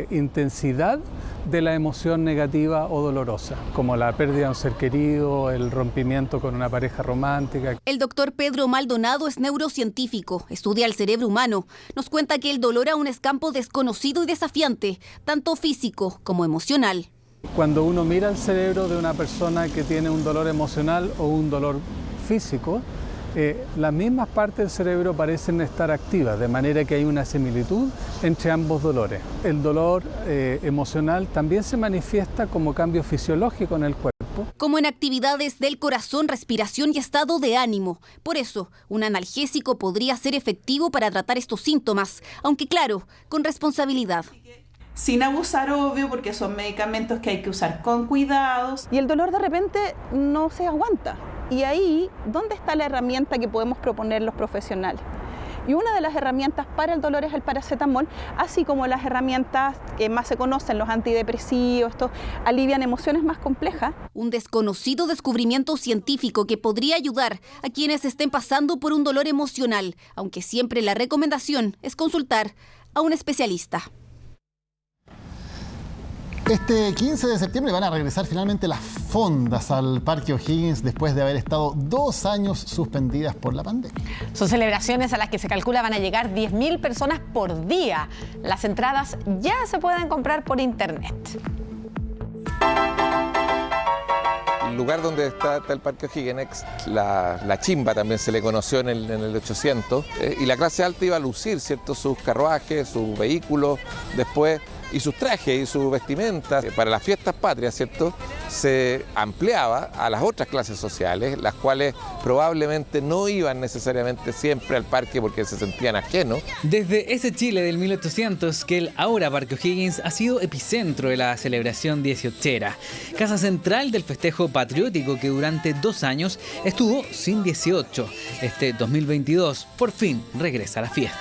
intensidad de la emoción negativa o dolorosa, como la pérdida de un ser querido, el rompimiento con una pareja romántica. El doctor Pedro Maldonado es neurocientífico, estudia el cerebro humano. Nos cuenta que el dolor aún es campo desconocido y desafiante, tanto físico como emocional. Cuando uno mira el cerebro de una persona que tiene un dolor emocional o un dolor físico, las mismas partes del cerebro parecen estar activas, de manera que hay una similitud entre ambos dolores. El dolor emocional también se manifiesta como cambio fisiológico en el cuerpo. Como en actividades del corazón, respiración y estado de ánimo. Por eso, un analgésico podría ser efectivo para tratar estos síntomas, aunque claro, con responsabilidad. Sin abusar, obvio, porque son medicamentos que hay que usar con cuidados. Y el dolor de repente no se aguanta. Y ahí, ¿dónde está la herramienta que podemos proponer los profesionales? Y una de las herramientas para el dolor es el paracetamol, así como las herramientas que más se conocen, los antidepresivos, estos alivian emociones más complejas. Un desconocido descubrimiento científico que podría ayudar a quienes estén pasando por un dolor emocional, aunque siempre la recomendación es consultar a un especialista. Este 15 de septiembre van a regresar finalmente las fondas al Parque O'Higgins después de haber estado 2 años suspendidas por la pandemia. Son celebraciones a las que se calcula van a llegar 10.000 personas por día. Las entradas ya se pueden comprar por internet. El lugar donde está el Parque O'Higgins, la chimba también se le conoció en el 800, y la clase alta iba a lucir, ¿cierto?, sus carruajes, sus vehículos, después, y sus trajes y sus vestimentas. Para las fiestas patrias, ¿cierto?, se ampliaba a las otras clases sociales, las cuales probablemente no iban necesariamente siempre al parque porque se sentían ajenos. Desde ese Chile del 1800 que el ahora Parque O'Higgins ha sido epicentro de la celebración 18era, casa central del festejo patriótico que durante 2 años estuvo sin 18. Este 2022 por fin regresa a la fiesta.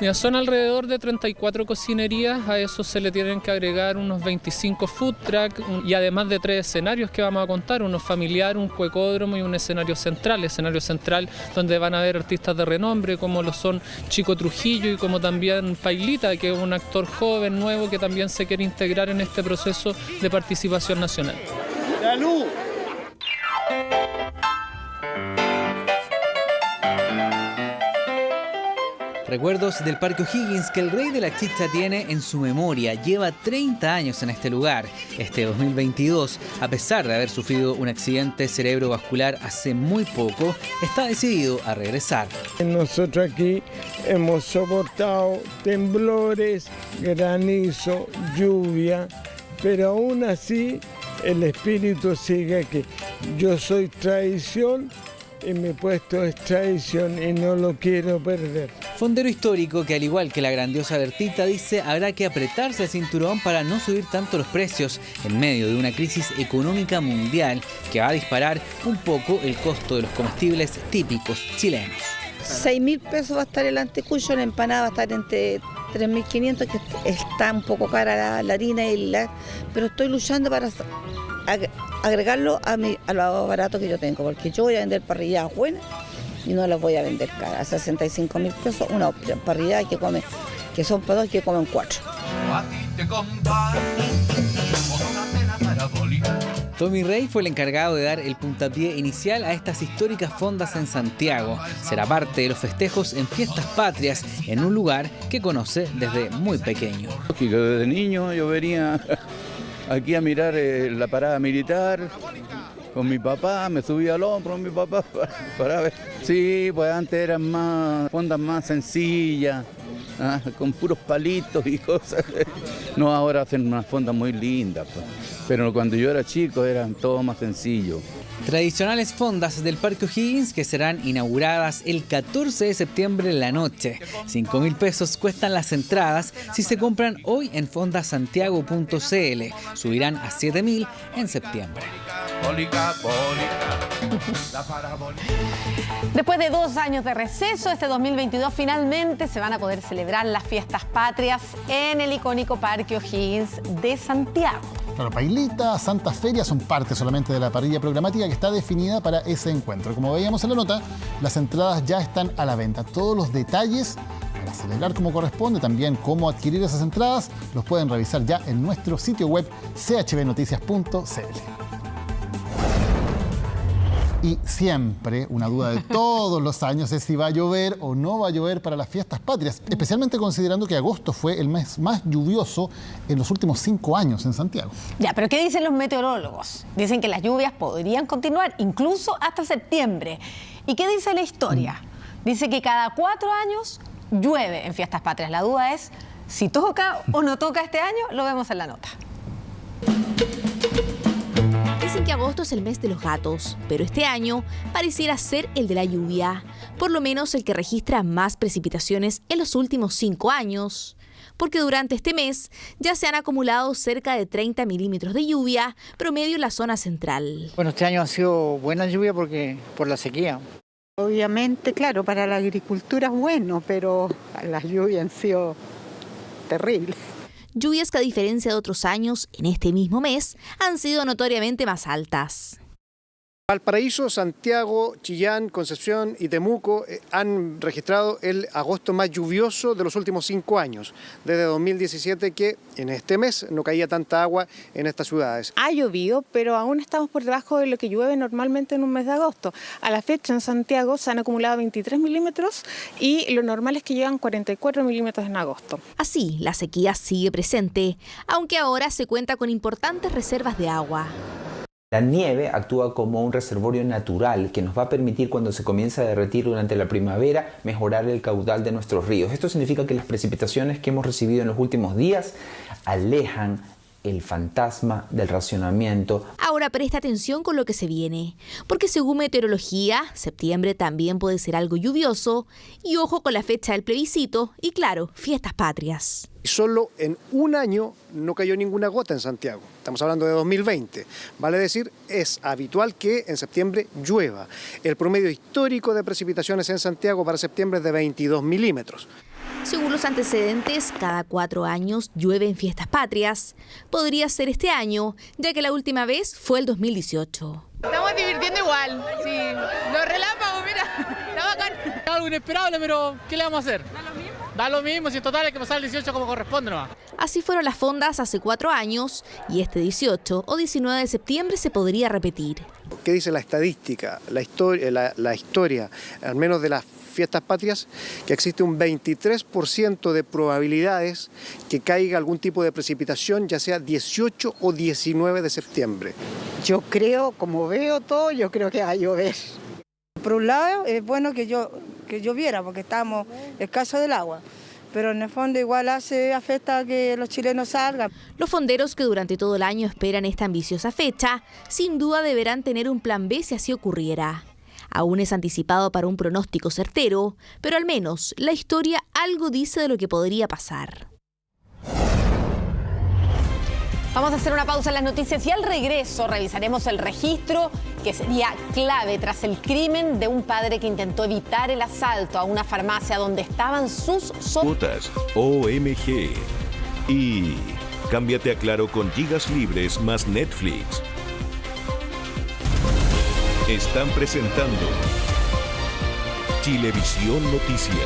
Mira, son alrededor de 34 cocinerías, a eso se le tienen que agregar unos 25 food truck y además de 3 escenarios que vamos a contar, uno familiar, un cuecódromo y un escenario central donde van a haber artistas de renombre como lo son Chico Trujillo y como también Pailita, que es un actor joven, nuevo, que también se quiere integrar en este proceso de participación nacional. ¡Salud! Recuerdos del Parque O'Higgins que el rey de la chicha tiene en su memoria. Lleva 30 años en este lugar. Este 2022, a pesar de haber sufrido un accidente cerebrovascular hace muy poco, está decidido a regresar. Nosotros aquí hemos soportado temblores, granizo, lluvia, pero aún así el espíritu sigue aquí. Yo soy tradición y mi puesto es tradición y no lo quiero perder. Fondero histórico que, al igual que la grandiosa Bertita, dice habrá que apretarse el cinturón para no subir tanto los precios en medio de una crisis económica mundial que va a disparar un poco el costo de los comestibles típicos chilenos. 6.000 pesos va a estar el antecucho, la empanada va a estar entre 3.500, que está un poco cara la harina, pero estoy luchando para agregarlo a lo barato que yo tengo, porque yo voy a vender parrilladas buenas y no las voy a vender caras. A 65.000 pesos una parrillada que son para 2 que comen 4. Tommy Rey fue el encargado de dar el puntapié inicial a estas históricas fondas en Santiago. Será parte de los festejos en fiestas patrias en un lugar que conoce desde muy pequeño. Desde niño yo venía aquí a mirar la parada militar con mi papá, me subía al hombro con mi papá para ver. Sí, pues antes eran fondas más sencillas, con puros palitos y cosas. No, ahora hacen unas fondas muy lindas, pues. Pero cuando yo era chico eran todo más sencillo. Tradicionales fondas del Parque O'Higgins que serán inauguradas el 14 de septiembre en la noche. 5.000 pesos cuestan las entradas si se compran hoy en fondasantiago.cl. Subirán a 7.000 en septiembre. Después de 2 años de receso, este 2022 finalmente se van a poder celebrar las fiestas patrias en el icónico Parque O'Higgins de Santiago. Claro, Pailita, Santa Feria son parte solamente de la parrilla programática que está definida para ese encuentro. Como veíamos en la nota, las entradas ya están a la venta. Todos los detalles para celebrar como corresponde, también cómo adquirir esas entradas, los pueden revisar ya en nuestro sitio web chbnoticias.cl. Y siempre una duda de todos los años es si va a llover o no va a llover para las fiestas patrias, especialmente considerando que agosto fue el mes más lluvioso en los últimos 5 años en Santiago. Ya, pero ¿qué dicen los meteorólogos? Dicen que las lluvias podrían continuar incluso hasta septiembre. ¿Y qué dice la historia? Dice que cada 4 años llueve en fiestas patrias. La duda es si toca o no toca este año, lo vemos en la nota. Dicen que agosto es el mes de los gatos, pero este año pareciera ser el de la lluvia, por lo menos el que registra más precipitaciones en los últimos 5 años, porque durante este mes ya se han acumulado cerca de 30 milímetros de lluvia, promedio en la zona central. Bueno, este año ha sido buena lluvia por la sequía. Obviamente, claro, para la agricultura es bueno, pero las lluvias han sido terribles. Lluvias que, a diferencia de otros años, en este mismo mes, han sido notoriamente más altas. Valparaíso, Santiago, Chillán, Concepción y Temuco han registrado el agosto más lluvioso de los últimos 5 años, desde 2017, que en este mes no caía tanta agua en estas ciudades. Ha llovido, pero aún estamos por debajo de lo que llueve normalmente en un mes de agosto. A la fecha en Santiago se han acumulado 23 milímetros y lo normal es que llegan 44 milímetros en agosto. Así, la sequía sigue presente, aunque ahora se cuenta con importantes reservas de agua. La nieve actúa como un reservorio natural que nos va a permitir, cuando se comienza a derretir durante la primavera, mejorar el caudal de nuestros ríos. Esto significa que las precipitaciones que hemos recibido en los últimos días alejan el fantasma del racionamiento. Ahora presta atención con lo que se viene, porque según meteorología, septiembre también puede ser algo lluvioso, y ojo con la fecha del plebiscito y, claro, fiestas patrias. Solo en un año no cayó ninguna gota en Santiago. Estamos hablando de 2020. Vale decir, es habitual que en septiembre llueva. El promedio histórico de precipitaciones en Santiago para septiembre es de 22 milímetros. Según los antecedentes, cada 4 años llueve en fiestas patrias. Podría ser este año, ya que la última vez fue el 2018. Estamos divirtiendo igual. Sí, los relámpagos, mira, está bacán. Algo inesperable, pero ¿qué le vamos a hacer? ¿Da lo mismo? Da lo mismo, si en total hay que pasar el 18 como corresponde nomás. Así fueron las fondas hace 4 años y este 18 o 19 de septiembre se podría repetir. ¿Qué dice la estadística, la historia, al menos de las fiestas patrias? Que existe un 23% de probabilidades que caiga algún tipo de precipitación, ya sea 18 o 19 de septiembre. Yo creo, como veo todo, yo creo que va a llover. Por un lado, es bueno que lloviera, porque estamos escasos del agua. Pero en el fondo igual afecta a que los chilenos salgan. Los fonderos, que durante todo el año esperan esta ambiciosa fecha, sin duda deberán tener un plan B si así ocurriera. Aún es anticipado para un pronóstico certero, pero al menos la historia algo dice de lo que podría pasar. Vamos a hacer una pausa en las noticias y al regreso revisaremos el registro que sería clave tras el crimen de un padre que intentó evitar el asalto a una farmacia donde estaban sus Cuotas OMG. Y cámbiate a Claro con gigas libres más Netflix. Están presentando Chilevisión Noticias.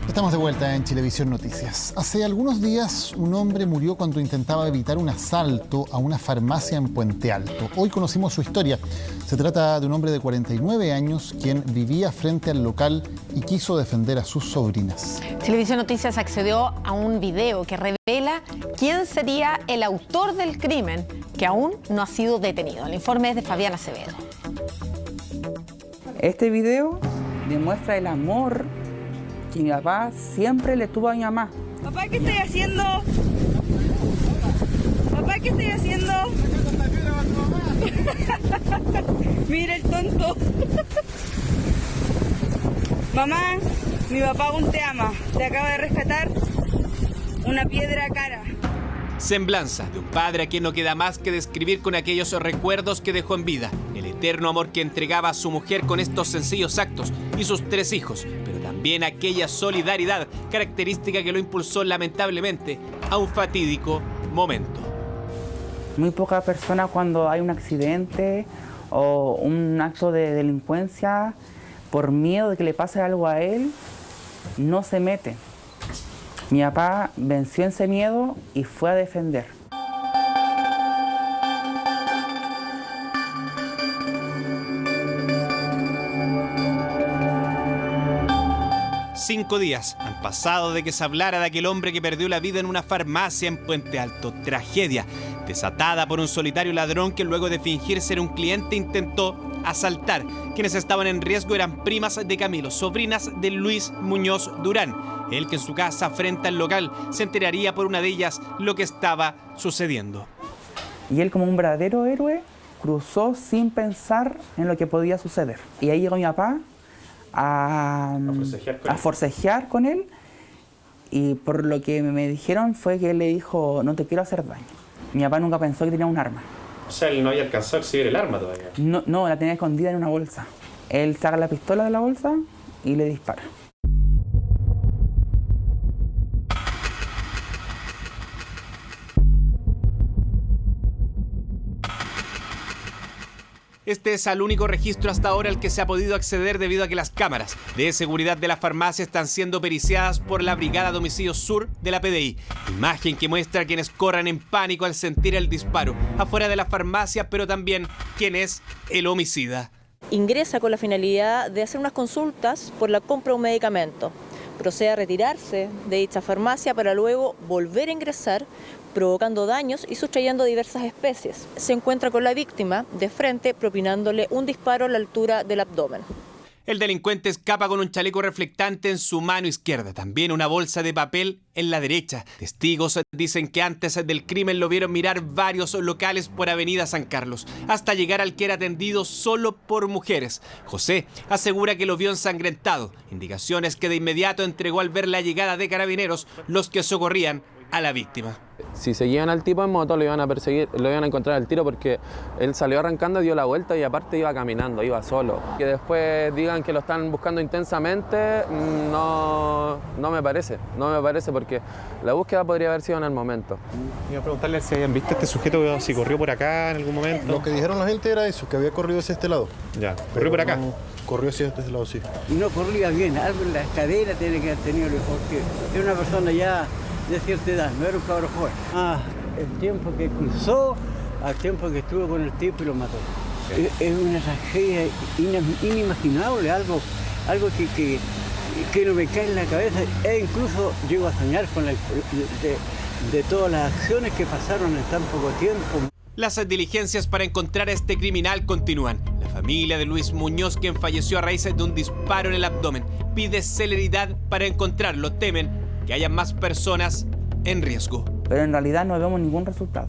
Estamos de vuelta en Chilevisión Noticias. Hace algunos días un hombre murió cuando intentaba evitar un asalto a una farmacia en Puente Alto. Hoy conocimos su historia. Se trata de un hombre de 49 años quien vivía frente al local y quiso defender a sus sobrinas. Chilevisión Noticias accedió a un video que revela quién sería el autor del crimen, que aún no ha sido detenido. El informe es de Fabián Acevedo. Este video demuestra el amor que mi papá siempre le tuvo a mi mamá. Papá, ¿qué estoy haciendo? Papá, ¿qué estoy haciendo? Mira el tonto. Mamá, mi papá aún te ama. Te acaba de rescatar una piedra cara. Semblanza de un padre a quien no queda más que describir con aquellos recuerdos que dejó en vida, el eterno amor que entregaba a su mujer con estos sencillos actos y sus 3 hijos, pero también aquella solidaridad característica que lo impulsó lamentablemente a un fatídico momento. Muy pocas personas, cuando hay un accidente o un acto de delincuencia, por miedo de que le pase algo a él, no se meten. Mi papá venció ese miedo y fue a defender. Cinco días han pasado de que se hablara de aquel hombre que perdió la vida en una farmacia en Puente Alto. Tragedia desatada por un solitario ladrón que, luego de fingir ser un cliente, intentó asaltar. Quienes estaban en riesgo eran primas de Camilo, sobrinas de Luis Muñoz Durán, él que en su casa frente al local se enteraría por una de ellas lo que estaba sucediendo. Y él, como un verdadero héroe, cruzó sin pensar en lo que podía suceder. Y ahí llegó mi papá a forcejear con él, y por lo que me dijeron fue que él le dijo: no te quiero hacer daño. Mi papá nunca pensó que tenía un arma. O sea, él no había alcanzado a exhibir el arma todavía. No, la tenía escondida en una bolsa. Él saca la pistola de la bolsa y le dispara. Este es el único registro hasta ahora al que se ha podido acceder debido a que las cámaras de seguridad de la farmacia están siendo periciadas por la Brigada de Homicidios Sur de la PDI. Imagen que muestra a quienes corren en pánico al sentir el disparo afuera de la farmacia, pero también quién es el homicida. Ingresa con la finalidad de hacer unas consultas por la compra de un medicamento. Procede a retirarse de dicha farmacia para luego volver a ingresar, provocando daños y sustrayendo diversas especies. Se encuentra con la víctima de frente, propinándole un disparo a la altura del abdomen. El delincuente escapa con un chaleco reflectante en su mano izquierda, también una bolsa de papel en la derecha. Testigos dicen que antes del crimen lo vieron mirar varios locales por Avenida San Carlos, hasta llegar al que era atendido solo por mujeres. José asegura que lo vio ensangrentado, indicaciones que de inmediato entregó al ver la llegada de carabineros, los que socorrían a la víctima. Si seguían al tipo en moto lo iban a perseguir, lo iban a encontrar al tiro porque él salió arrancando, dio la vuelta y aparte iba caminando, iba solo. Que después digan que lo están buscando intensamente, no me parece porque la búsqueda podría haber sido en el momento. Iba a preguntarle si habían visto a este sujeto, si corrió por acá en algún momento. Lo que dijeron la gente era eso, que había corrido hacia este lado. Ya, corrió por acá. No, corrió hacia este lado, sí. Y no corría bien, algo en la cadera tiene que haber tenido, porque es una persona ya de cierta edad, no era un cabrón joven. El tiempo que cruzó, al tiempo que estuvo con el tipo y lo mató. Es una tragedia inimaginable, algo que no me cae en la cabeza, e incluso llego a soñar con de todas las acciones que pasaron en tan poco tiempo. Las diligencias para encontrar a este criminal continúan. La familia de Luis Muñoz, quien falleció a raíz de un disparo en el abdomen, pide celeridad para encontrarlo. Temen que haya más personas en riesgo. Pero en realidad no vemos ningún resultado.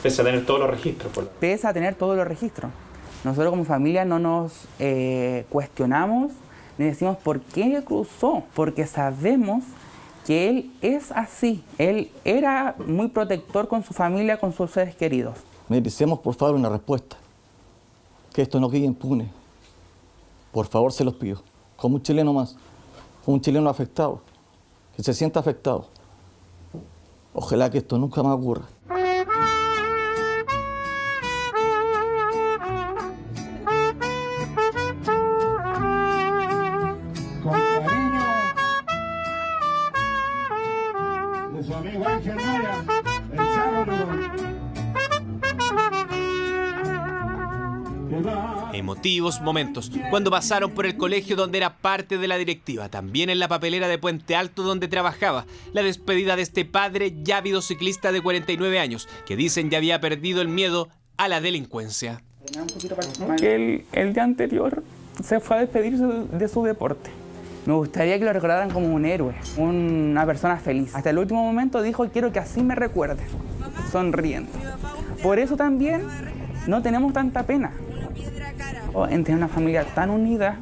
Pese a tener todos los registros. Pese a tener todos los registros. Nosotros como familia no nos cuestionamos ni decimos por qué cruzó, porque sabemos que él es así. Él era muy protector con su familia, con sus seres queridos. Merecemos por favor una respuesta. Que esto no quede impune. Por favor se los pido. Como un chileno más. Un chileno afectado, que se sienta afectado. Ojalá que esto nunca más ocurra. Con cariño de su amigo Ángel Mora, el sábado. Emotivos momentos cuando pasaron por el colegio donde era parte de la directiva, también en la papelera de Puente Alto donde trabajaba, la despedida de este padre ya ávido ciclista de 49 años que dicen ya había perdido el miedo a la delincuencia. Que el día anterior se fue a despedirse de su deporte. Me gustaría que lo recordaran como un héroe, una persona feliz. Hasta el último momento dijo: quiero que así me recuerden, sonriendo. Por eso también no tenemos tanta pena en tener una familia tan unida,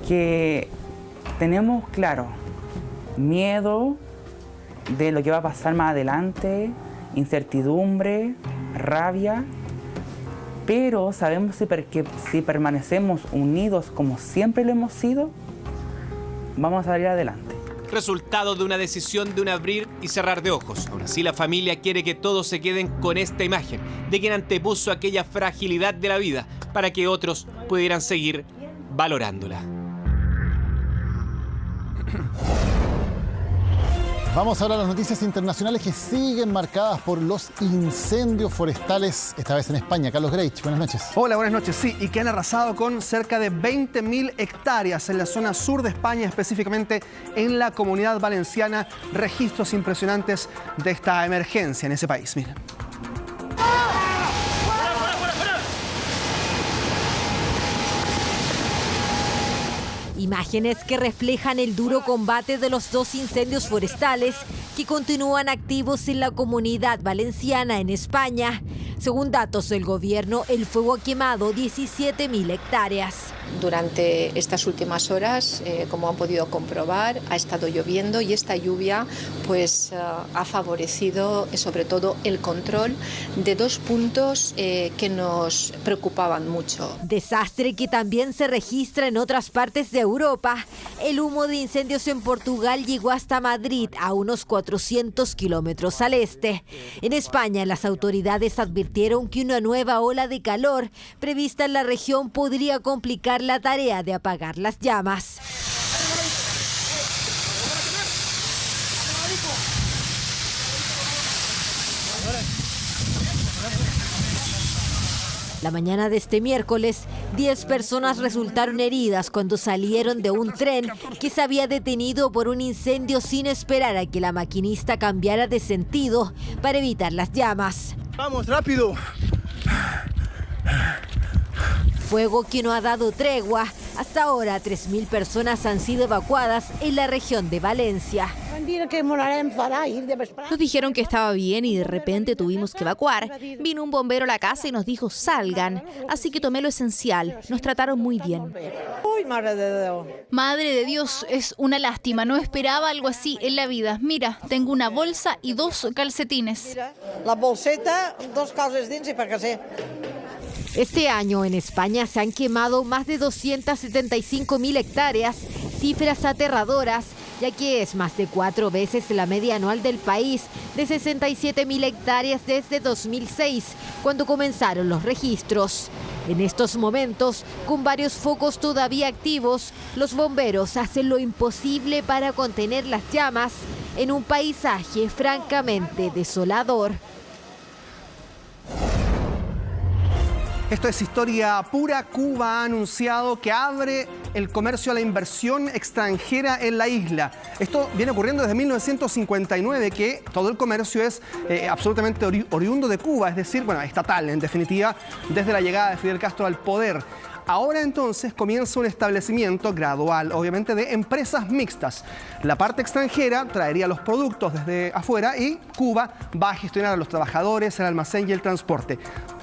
que tenemos, claro, miedo de lo que va a pasar más adelante, incertidumbre, rabia, pero sabemos que si permanecemos unidos como siempre lo hemos sido, vamos a salir adelante. Resultado de una decisión de un abrir y cerrar de ojos. Aún así, la familia quiere que todos se queden con esta imagen de quien antepuso aquella fragilidad de la vida para que otros pudieran seguir valorándola. Vamos ahora a las noticias internacionales que siguen marcadas por los incendios forestales, esta vez en España. Carlos Greich, buenas noches. Hola, buenas noches. Sí, y que han arrasado con cerca de 20.000 hectáreas en la zona sur de España, específicamente en la Comunidad Valenciana. Registros impresionantes de esta emergencia en ese país. Miren. Imágenes que reflejan el duro combate de los dos incendios forestales que continúan activos en la Comunidad Valenciana en España. Según datos del gobierno, el fuego ha quemado 17.000 hectáreas. Durante estas últimas horas, como han podido comprobar, ha estado lloviendo y esta lluvia pues, ha favorecido sobre todo el control de 2 puntos que nos preocupaban mucho. Desastre que también se registra en otras partes de Europa. El humo de incendios en Portugal llegó hasta Madrid, a unos 400 kilómetros al este. En España, las autoridades advirtieron que una nueva ola de calor prevista en la región podría complicar la tarea de apagar las llamas. La mañana de este miércoles, 10 personas resultaron heridas cuando salieron de un tren que se había detenido por un incendio sin esperar a que la maquinista cambiara de sentido para evitar las llamas. ¡Vamos, rápido! Fuego que no ha dado tregua. Hasta ahora, 3.000 personas han sido evacuadas en la región de Valencia. Nos dijeron que estaba bien y de repente tuvimos que evacuar. Vino un bombero a la casa y nos dijo salgan. Así que tomé lo esencial. Nos trataron muy bien. Madre de Dios, es una lástima. No esperaba algo así en la vida. Mira, tengo una bolsa y 2 calcetines. La bolseta, 2 calcetines y para casé. Este año en España se han quemado más de 275.000 hectáreas, cifras aterradoras, ya que es más de 4 veces la media anual del país, de 67.000 hectáreas desde 2006, cuando comenzaron los registros. En estos momentos, con varios focos todavía activos, los bomberos hacen lo imposible para contener las llamas en un paisaje francamente desolador. Esto es historia pura. Cuba ha anunciado que abre el comercio a la inversión extranjera en la isla. Esto viene ocurriendo desde 1959, que todo el comercio es absolutamente oriundo de Cuba, es decir, bueno, estatal, en definitiva, desde la llegada de Fidel Castro al poder. Ahora entonces comienza un establecimiento gradual, obviamente, de empresas mixtas. La parte extranjera traería los productos desde afuera y Cuba va a gestionar a los trabajadores, el almacén y el transporte.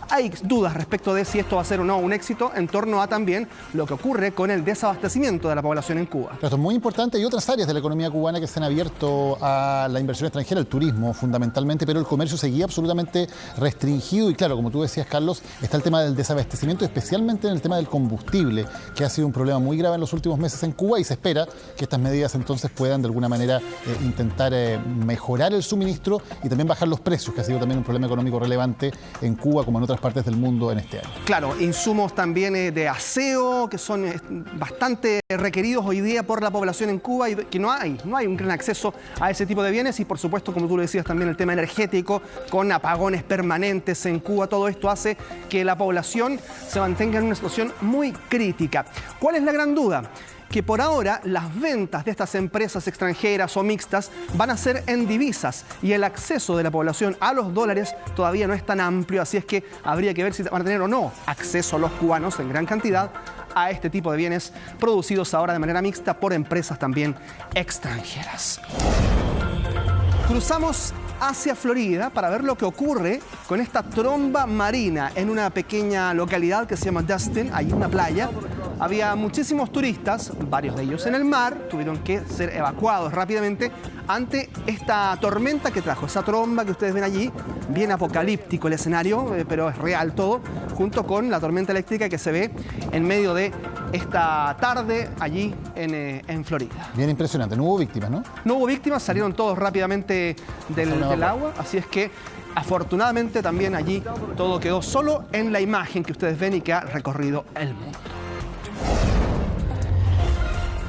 Hay dudas respecto de si esto va a ser o no un éxito en torno a también lo que ocurre con el desabastecimiento de la población en Cuba. Esto es muy importante. Hay otras áreas de la economía cubana que se han abierto a la inversión extranjera, el turismo fundamentalmente, pero el comercio seguía absolutamente restringido y claro, como tú decías, Carlos, está el tema del desabastecimiento, especialmente en el tema del combustible, que ha sido un problema muy grave en los últimos meses en Cuba y se espera que estas medidas entonces puedan de alguna manera intentar mejorar el suministro y también bajar los precios, que ha sido también un problema económico relevante en Cuba como en otras partes del mundo en este año. Claro, insumos también de aseo que son bastante requeridos hoy día por la población en Cuba y que no hay un gran acceso a ese tipo de bienes y por supuesto, como tú lo decías, también el tema energético con apagones permanentes en Cuba. Todo esto hace que la población se mantenga en una situación muy crítica. ¿Cuál es la gran duda? Que por ahora las ventas de estas empresas extranjeras o mixtas van a ser en divisas y el acceso de la población a los dólares todavía no es tan amplio, así es que habría que ver si van a tener o no acceso los cubanos en gran cantidad a este tipo de bienes producidos ahora de manera mixta por empresas también extranjeras. Cruzamos hacia Florida para ver lo que ocurre con esta tromba marina en una pequeña localidad que se llama Dustin, ahí en una playa. Había muchísimos turistas, varios de ellos en el mar, tuvieron que ser evacuados rápidamente ante esta tormenta que trajo, esa tromba que ustedes ven allí, bien apocalíptico el escenario, pero es real todo, junto con la tormenta eléctrica que se ve en medio de esta tarde allí en Florida. Bien impresionante, no hubo víctimas, ¿no? No hubo víctimas, salieron todos rápidamente del agua, así es que afortunadamente también allí todo quedó solo en la imagen que ustedes ven y que ha recorrido el mundo.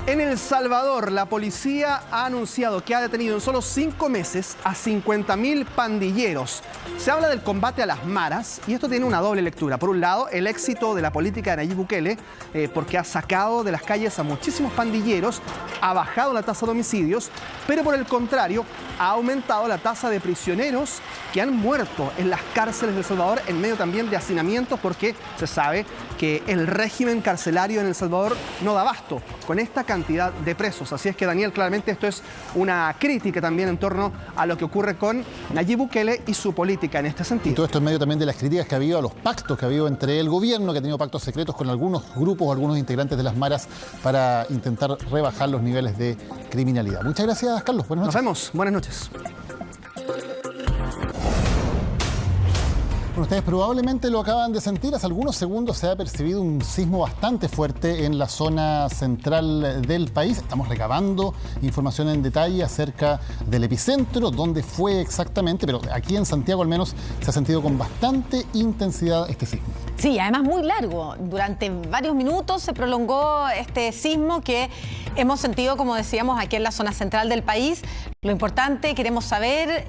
En El Salvador, la policía ha anunciado que ha detenido en solo 5 meses a 50.000 pandilleros. Se habla del combate a las maras y esto tiene una doble lectura. Por un lado, el éxito de la política de Nayib Bukele, porque ha sacado de las calles a muchísimos pandilleros, ha bajado la tasa de homicidios, pero por el contrario, ha aumentado la tasa de prisioneros que han muerto en las cárceles de El Salvador en medio también de hacinamientos, porque se sabe que el régimen carcelario en El Salvador no da abasto con esta cantidad cantidad de presos. Así es que, Daniel, claramente esto es una crítica también en torno a lo que ocurre con Nayib Bukele y su política en este sentido. Y todo esto en medio también de las críticas que ha habido a los pactos que ha habido entre el gobierno, que ha tenido pactos secretos con algunos grupos, algunos integrantes de las maras para intentar rebajar los niveles de criminalidad. Muchas gracias, Carlos. Buenas noches. Nos vemos. Buenas noches. Bueno, ustedes probablemente lo acaban de sentir. Hace algunos segundos se ha percibido un sismo bastante fuerte en la zona central del país. Estamos recabando información en detalle acerca del epicentro, dónde fue exactamente, pero aquí en Santiago al menos se ha sentido con bastante intensidad este sismo. Sí, además muy largo. Durante varios minutos se prolongó este sismo que hemos sentido, como decíamos, aquí en la zona central del país. Lo importante, queremos saber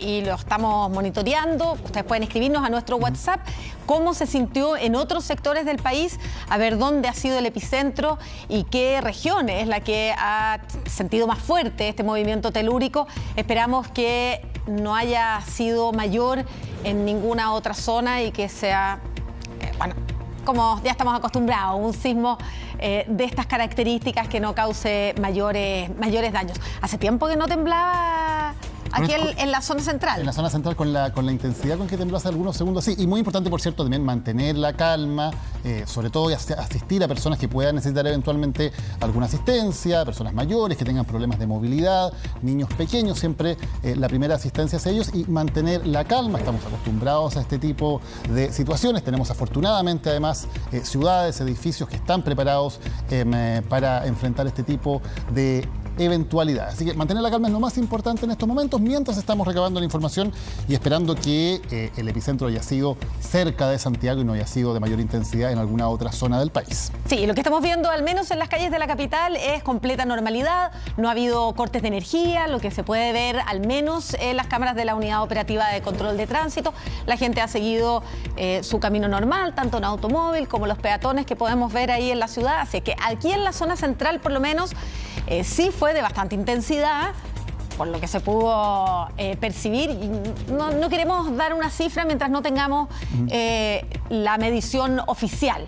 y lo estamos monitoreando. Ustedes pueden escribirnos a nuestro WhatsApp cómo se sintió en otros sectores del país, a ver dónde ha sido el epicentro y qué región es la que ha sentido más fuerte este movimiento telúrico. Esperamos que no haya sido mayor en ninguna otra zona y que sea, bueno, como ya estamos acostumbrados, un sismo de estas características que no cause mayores daños. Hace tiempo que no temblaba aquí en la zona central. En la zona central con la intensidad con que tembló hace algunos segundos, sí. Y muy importante, por cierto, también mantener la calma, sobre todo asistir a personas que puedan necesitar eventualmente alguna asistencia, personas mayores que tengan problemas de movilidad, niños pequeños, siempre la primera asistencia hacia ellos y mantener la calma. Estamos acostumbrados a este tipo de situaciones. Tenemos afortunadamente además ciudades, edificios que están preparados para enfrentar este tipo de eventualidades. Así que mantener la calma es lo más importante en estos momentos mientras estamos recabando la información y esperando que el epicentro haya sido cerca de Santiago y no haya sido de mayor intensidad en alguna otra zona del país. Sí, lo que estamos viendo al menos en las calles de la capital es completa normalidad, no ha habido cortes de energía, lo que se puede ver al menos en las cámaras de la Unidad Operativa de Control de Tránsito. La gente ha seguido su camino normal, tanto en automóvil como los peatones que podemos ver ahí en la ciudad. Así que aquí en la zona central por lo menos sí fue de bastante intensidad, por lo que se pudo percibir. No queremos dar una cifra mientras no tengamos la medición oficial,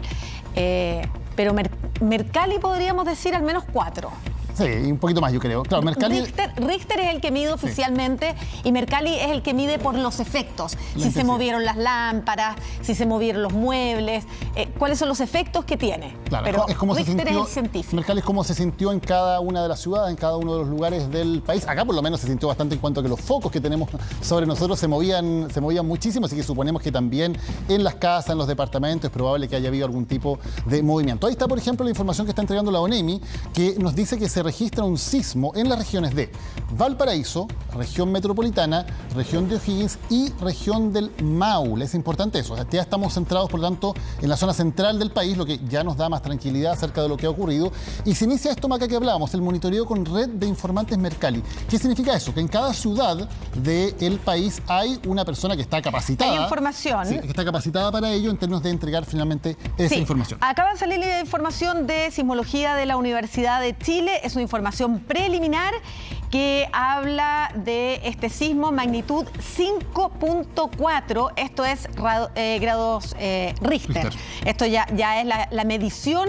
pero Mercalli podríamos decir al menos 4. Sí, un poquito más yo creo. Claro, Mercalli... Richter es el que mide oficialmente y Mercalli es el que mide por los efectos. Si se movieron las lámparas, si se movieron los muebles, cuáles son los efectos que tiene. Claro, pero es como Richter se sintió, es el científico. Mercalli es como se sintió en cada una de las ciudades, en cada uno de los lugares del país. Acá por lo menos se sintió bastante en cuanto a que los focos que tenemos sobre nosotros se movían muchísimo, así que suponemos que también en las casas, en los departamentos, es probable que haya habido algún tipo de movimiento. Ahí está, por ejemplo, la información que está entregando la ONEMI, que nos dice que se registra un sismo en las regiones de Valparaíso, región metropolitana, región de O'Higgins y región del Maule. Es importante eso. O sea, ya estamos centrados, por lo tanto, en la zona central del país, lo que ya nos da más tranquilidad acerca de lo que ha ocurrido. Y se inicia esto, Maca, que hablábamos, el monitoreo con red de informantes Mercalli. ¿Qué significa eso? Que en cada ciudad del país hay una persona que está capacitada. Hay información. Sí, que está capacitada para ello en términos de entregar finalmente esa información. Acaba de salir la información de sismología de la Universidad de Chile. Es una información preliminar que habla de este sismo magnitud 5.4, esto es grados Richter. Esto ya es la medición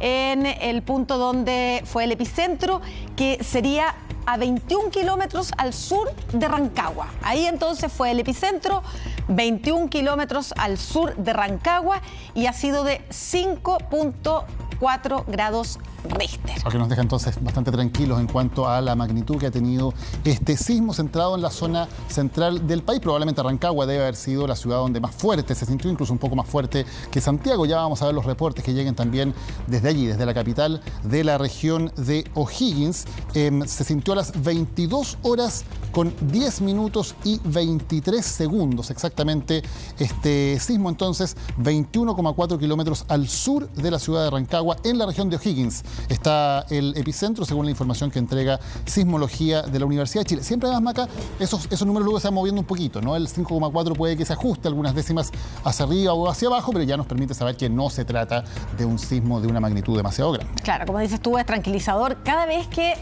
en el punto donde fue el epicentro, que sería a 21 kilómetros al sur de Rancagua. Ahí entonces fue el epicentro, 21 kilómetros al sur de Rancagua, y ha sido de 5.4 grados Richter. Lo que nos deja entonces bastante tranquilos en cuanto a la magnitud que ha tenido este sismo centrado en la zona central del país. Probablemente Rancagua debe haber sido la ciudad donde más fuerte se sintió, incluso un poco más fuerte que Santiago. Ya vamos a ver los reportes que lleguen también desde allí, desde la capital de la región de O'Higgins. Se sintió a las 22 horas con 10 minutos y 23 segundos exactamente este sismo. Entonces, 21,4 kilómetros al sur de la ciudad de Rancagua, en la región de O'Higgins está el epicentro, según la información que entrega Sismología de la Universidad de Chile. Siempre además, Maca, esos números luego se van moviendo un poquito, ¿no? El 5,4 puede que se ajuste algunas décimas hacia arriba o hacia abajo, pero ya nos permite saber que no se trata de un sismo de una magnitud demasiado grande. Claro, como dices tú, es tranquilizador. Cada vez que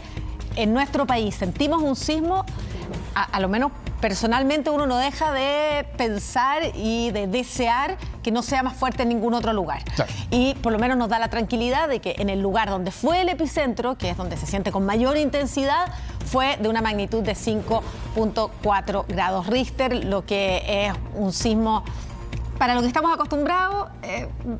en nuestro país sentimos un sismo, a lo menos personalmente uno no deja de pensar y de desear que no sea más fuerte en ningún otro lugar. Claro. Y por lo menos nos da la tranquilidad de que en el lugar donde fue el epicentro, que es donde se siente con mayor intensidad, fue de una magnitud de 5.4 grados Richter, lo que es un sismo, para lo que estamos acostumbrados,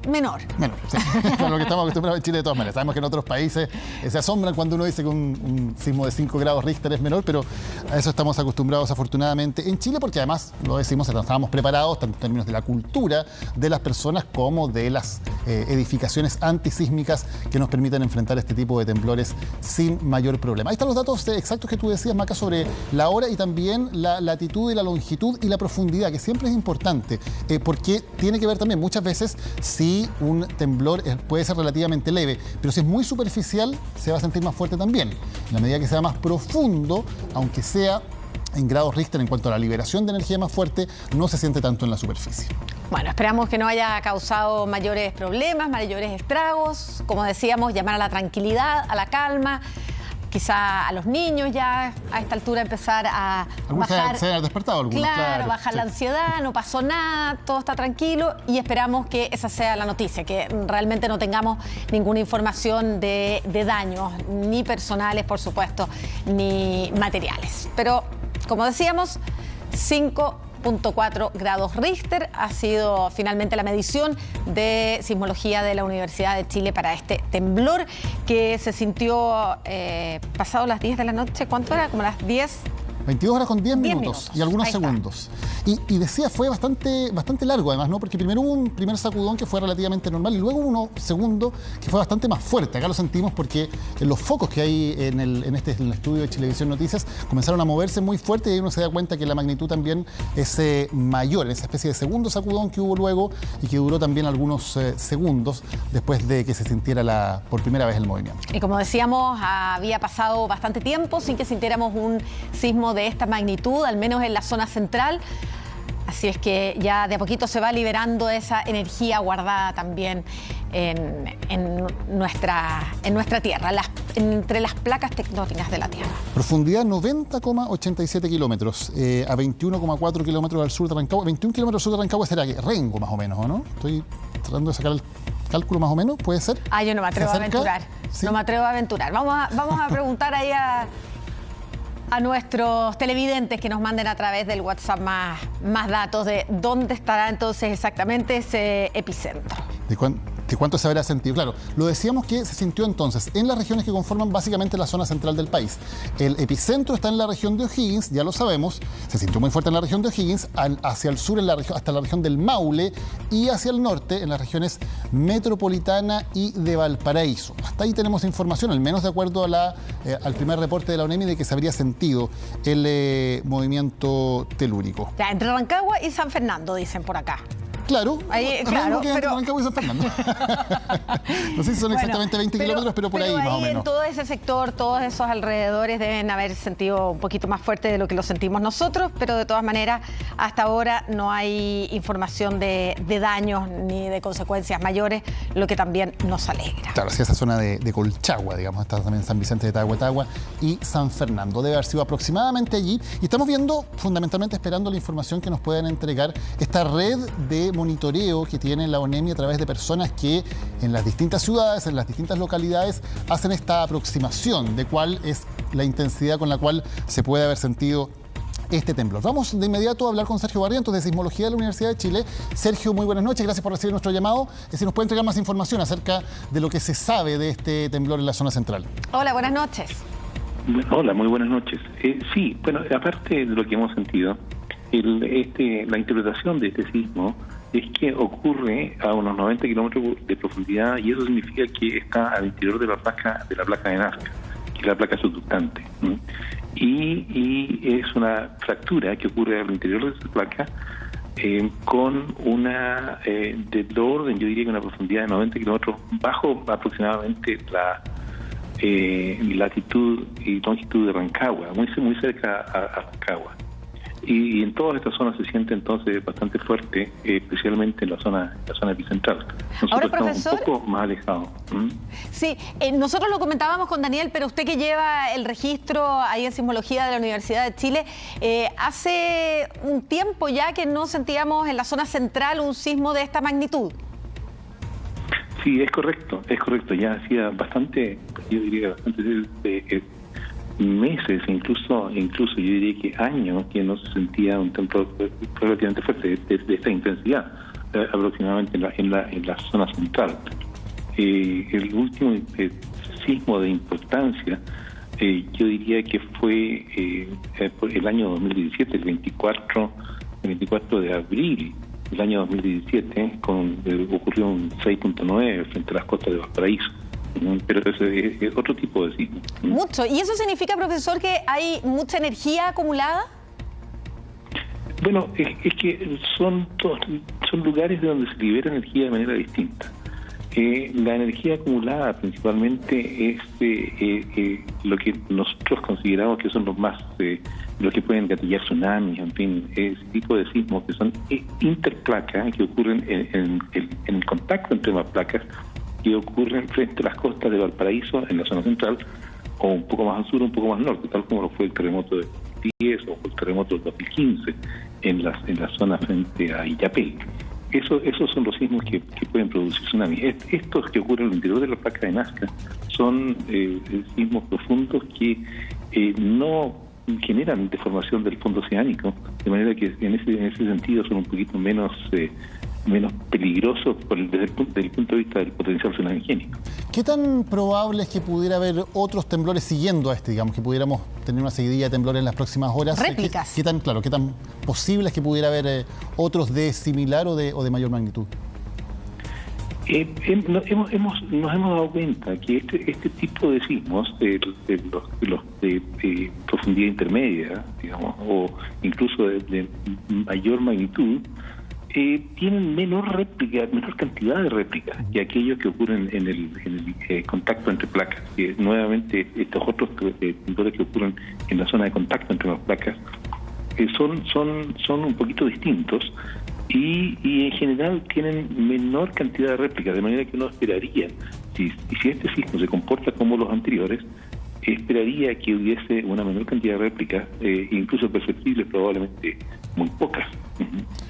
menor. Menor, sí. Para lo que estamos acostumbrados en Chile de todas maneras. Sabemos que en otros países se asombran cuando uno dice que un sismo de 5 grados Richter es menor, pero a eso estamos acostumbrados afortunadamente en Chile, porque además, lo decimos, estábamos preparados tanto en términos de la cultura de las personas como de las edificaciones antisísmicas que nos permiten enfrentar este tipo de temblores sin mayor problema. Ahí están los datos exactos que tú decías, Maca, sobre la hora y también la latitud y la longitud y la profundidad, que siempre es importante, porque tiene que ver también muchas veces si un temblor puede ser relativamente leve, pero si es muy superficial se va a sentir más fuerte también. En la medida que sea más profundo, aunque sea en grados Richter en cuanto a la liberación de energía más fuerte, no se siente tanto en la superficie. Bueno, esperamos que no haya causado mayores problemas, mayores estragos. Como decíamos, llamar a la tranquilidad, a la calma. Quizá a los niños ya a esta altura empezar a bajar. Se han despertado algunos. Claro, bajar la ansiedad, no pasó nada, todo está tranquilo y esperamos que esa sea la noticia, que realmente no tengamos ninguna información de daños, ni personales, por supuesto, ni materiales. Pero, como decíamos, 5.4 grados Richter ha sido finalmente la medición de sismología de la Universidad de Chile para este temblor que se sintió pasado las 10 de la noche. ¿Cuánto era? Como las 10. 22 horas con 10 minutos y algunos segundos. Y decía, fue bastante largo además, ¿no? Porque primero hubo un primer sacudón que fue relativamente normal y luego uno segundo que fue bastante más fuerte. Acá lo sentimos porque los focos que hay en el estudio de Chilevisión Noticias comenzaron a moverse muy fuerte y ahí uno se da cuenta que la magnitud también es mayor, en esa especie de segundo sacudón que hubo luego y que duró también algunos segundos después de que se sintiera por primera vez el movimiento. Y como decíamos, había pasado bastante tiempo sin que sintiéramos un sismo de esta magnitud, al menos en la zona central. Así es que ya de a poquito se va liberando esa energía guardada también en nuestra tierra, entre las placas tectónicas de la tierra. Profundidad 90,87 kilómetros, a 21,4 kilómetros al sur de Rancagua. 21 kilómetros al sur de Rancagua será que Rengo más o menos, ¿o no? Estoy tratando de sacar el cálculo más o menos, ¿puede ser? Yo no me atrevo a aventurar. ¿Sí? No me atrevo a aventurar. Vamos a preguntar ahí a nuestros televidentes que nos manden a través del WhatsApp más datos de dónde estará entonces exactamente ese epicentro. ¿De cuánto se habrá sentido? Claro, lo decíamos que se sintió entonces en las regiones que conforman básicamente la zona central del país. El epicentro está en la región de O'Higgins, ya lo sabemos, se sintió muy fuerte en la región de O'Higgins, hacia el sur hasta la región del Maule y hacia el norte en las regiones metropolitana y de Valparaíso. Hasta ahí tenemos información, al menos de acuerdo a al primer reporte de la ONEMI de que se habría sentido el movimiento telúrico. Ya, entre Rancagua y San Fernando, dicen por acá. Claro, claro, pero Rancagua y San Fernando. No sé si son exactamente 20 kilómetros, pero por ahí más o menos. En todo ese sector, todos esos alrededores deben haber sentido un poquito más fuerte de lo que lo sentimos nosotros, pero de todas maneras, hasta ahora no hay información de daños ni de consecuencias mayores, lo que también nos alegra. Claro, sí, esa zona de Colchagua, digamos, está también San Vicente de Tahuatahua y San Fernando. Debe haber sido aproximadamente allí. Y estamos viendo, fundamentalmente esperando la información que nos puedan entregar esta red de monitoreo que tiene la ONEMI a través de personas que en las distintas ciudades, en las distintas localidades, hacen esta aproximación de cuál es la intensidad con la cual se puede haber sentido este temblor. Vamos de inmediato a hablar con Sergio Barrientos de Sismología de la Universidad de Chile. Sergio, muy buenas noches, gracias por recibir nuestro llamado. Si nos puede entregar más información acerca de lo que se sabe de este temblor en la zona central. Hola, buenas noches. Hola, muy buenas noches. Sí, bueno, aparte de lo que hemos sentido, la interpretación de este sismo es que ocurre a unos 90 kilómetros de profundidad y eso significa que está al interior de la placa de Nazca, que es la placa subductante. Y es una fractura que ocurre al interior de esa placa con una del orden, yo diría que una profundidad de 90 kilómetros bajo aproximadamente la latitud y longitud de Rancagua, muy cerca a Rancagua. Y en todas estas zonas se siente entonces bastante fuerte, especialmente en la zona epicentral. Nosotros ahora, profesor, estamos un poco más alejados. Sí, nosotros lo comentábamos con Daniel, pero usted que lleva el registro ahí en sismología de la Universidad de Chile, hace un tiempo ya que no sentíamos en la zona central un sismo de esta magnitud. Sí, es correcto. Ya hacía bastante, yo diría bastante meses, incluso yo diría que años, que no se sentía un temblor relativamente fuerte de esta intensidad, aproximadamente en la zona central. El último sismo de importancia, yo diría que fue el año 2017, el 24 de abril del año 2017, ocurrió un 6.9 frente a las costas de Valparaíso. Pero es otro tipo de sismo. Mucho. ¿Y eso significa, profesor, que hay mucha energía acumulada? Bueno, es que son lugares de donde se libera energía de manera distinta. La energía acumulada principalmente es lo que nosotros consideramos que son los que pueden gatillar tsunamis, en fin, ese tipo de sismos que son interplacas, que ocurren en el contacto entre las placas, que ocurren frente a las costas de Valparaíso en la zona central, o un poco más al sur, un poco más al norte, tal como lo fue el terremoto de 2010 o el terremoto del 2015 en la zona frente a Illapel. Esos son los sismos que pueden producir tsunamis. Estos que ocurren en el interior de la placa de Nazca son sismos profundos que no generan deformación del fondo oceánico, de manera que en ese sentido son un poquito menos peligrosos desde el punto de vista del potencial tsunamigénico. ¿Qué tan probable es que pudiera haber otros temblores siguiendo a este, digamos, que pudiéramos tener una seguidilla de temblores en las próximas horas? Réplicas. ¿Qué tan posible es que pudiera haber otros de similar o de mayor magnitud? Nos hemos dado cuenta que este tipo de sismos, los de profundidad intermedia, digamos, o incluso de mayor magnitud, tienen menor cantidad de réplicas que aquellos que ocurren en el contacto entre placas. Que nuevamente estos otros temblores que ocurren en la zona de contacto entre las placas son un poquito distintos y en general tienen menor cantidad de réplicas, de manera que uno esperaría, si este sismo se comporta como los anteriores, esperaría que hubiese una menor cantidad de réplicas, incluso perceptibles, probablemente muy pocas.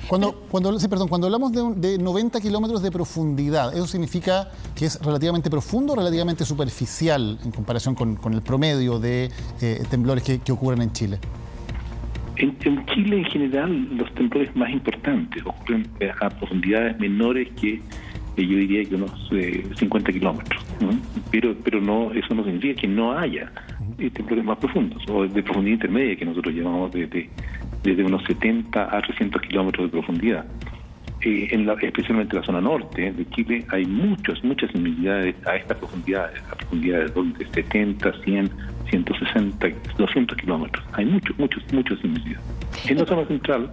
Cuando hablamos de 90 kilómetros de profundidad, ¿eso significa que es relativamente profundo o relativamente superficial en comparación con el promedio de temblores que ocurren en Chile? En Chile, en general, los temblores más importantes ocurren a profundidades menores que yo diría que unos 50 kilómetros, ¿no? Pero no, eso no significa que no haya temblores más profundos o de profundidad intermedia, que nosotros llamamos desde unos 70 a 300 kilómetros de profundidad. Especialmente en la zona norte de Chile hay muchas similitudes a estas profundidades, a profundidades de 70, 100, 160, 200 kilómetros. Hay muchas similitudes. En la zona central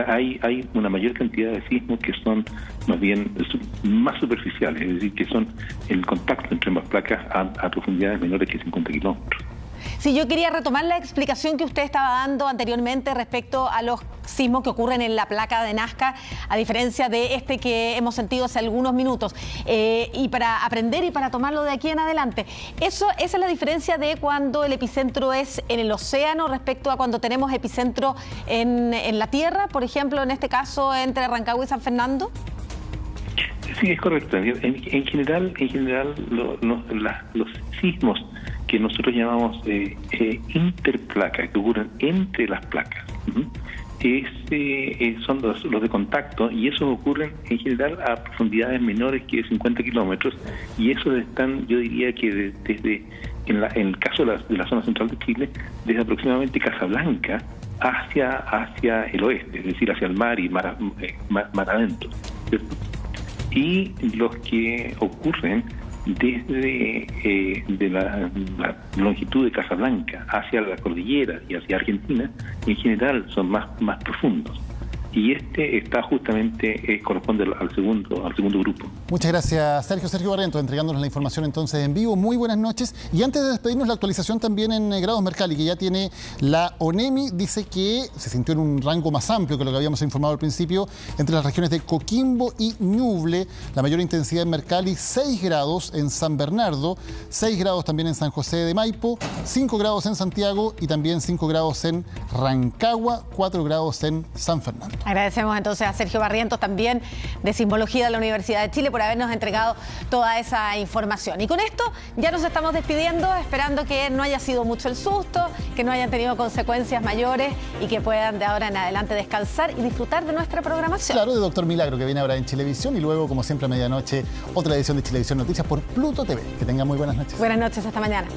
hay una mayor cantidad de sismos que son más bien más superficiales, es decir, que son el contacto entre ambas placas a profundidades menores que 50 kilómetros. Sí, yo quería retomar la explicación que usted estaba dando anteriormente respecto a los sismos que ocurren en la placa de Nazca, a diferencia de este que hemos sentido hace algunos minutos. Y para aprender y para tomarlo de aquí en adelante, esa es la diferencia de cuando el epicentro es en el océano respecto a cuando tenemos epicentro en la tierra, por ejemplo, en este caso entre Rancagua y San Fernando. Sí, es correcto. En general los sismos que nosotros llamamos interplacas, que ocurren entre las placas, son los de contacto, y esos ocurren en general a profundidades menores que 50 kilómetros, y esos están, yo diría que en el caso de la zona central de Chile, desde aproximadamente Casablanca hacia el oeste, es decir, hacia el mar y mar adentro, ¿cierto? Y los que ocurren desde la longitud de Casablanca hacia la cordillera y hacia Argentina, en general son más profundos. y este está justamente, corresponde al segundo grupo. Muchas gracias, Sergio Barrientos, entregándonos la información entonces en vivo. Muy buenas noches. Y antes de despedirnos, la actualización también en grados Mercalli, que ya tiene la ONEMI, dice que se sintió en un rango más amplio que lo que habíamos informado al principio, entre las regiones de Coquimbo y Ñuble. La mayor intensidad en Mercalli, 6 grados en San Bernardo, 6 grados también en San José de Maipo, 5 grados en Santiago y también 5 grados en Rancagua, 4 grados en San Fernando. Agradecemos entonces a Sergio Barrientos, también de Sismología de la Universidad de Chile, por habernos entregado toda esa información. Y con esto ya nos estamos despidiendo, esperando que no haya sido mucho el susto, que no hayan tenido consecuencias mayores y que puedan de ahora en adelante descansar y disfrutar de nuestra programación. Claro, de Doctor Milagro, que viene ahora en Chilevisión, y luego, como siempre, a medianoche, otra edición de Chilevisión Noticias por Pluto TV. Que tengan muy buenas noches. Buenas noches, hasta mañana.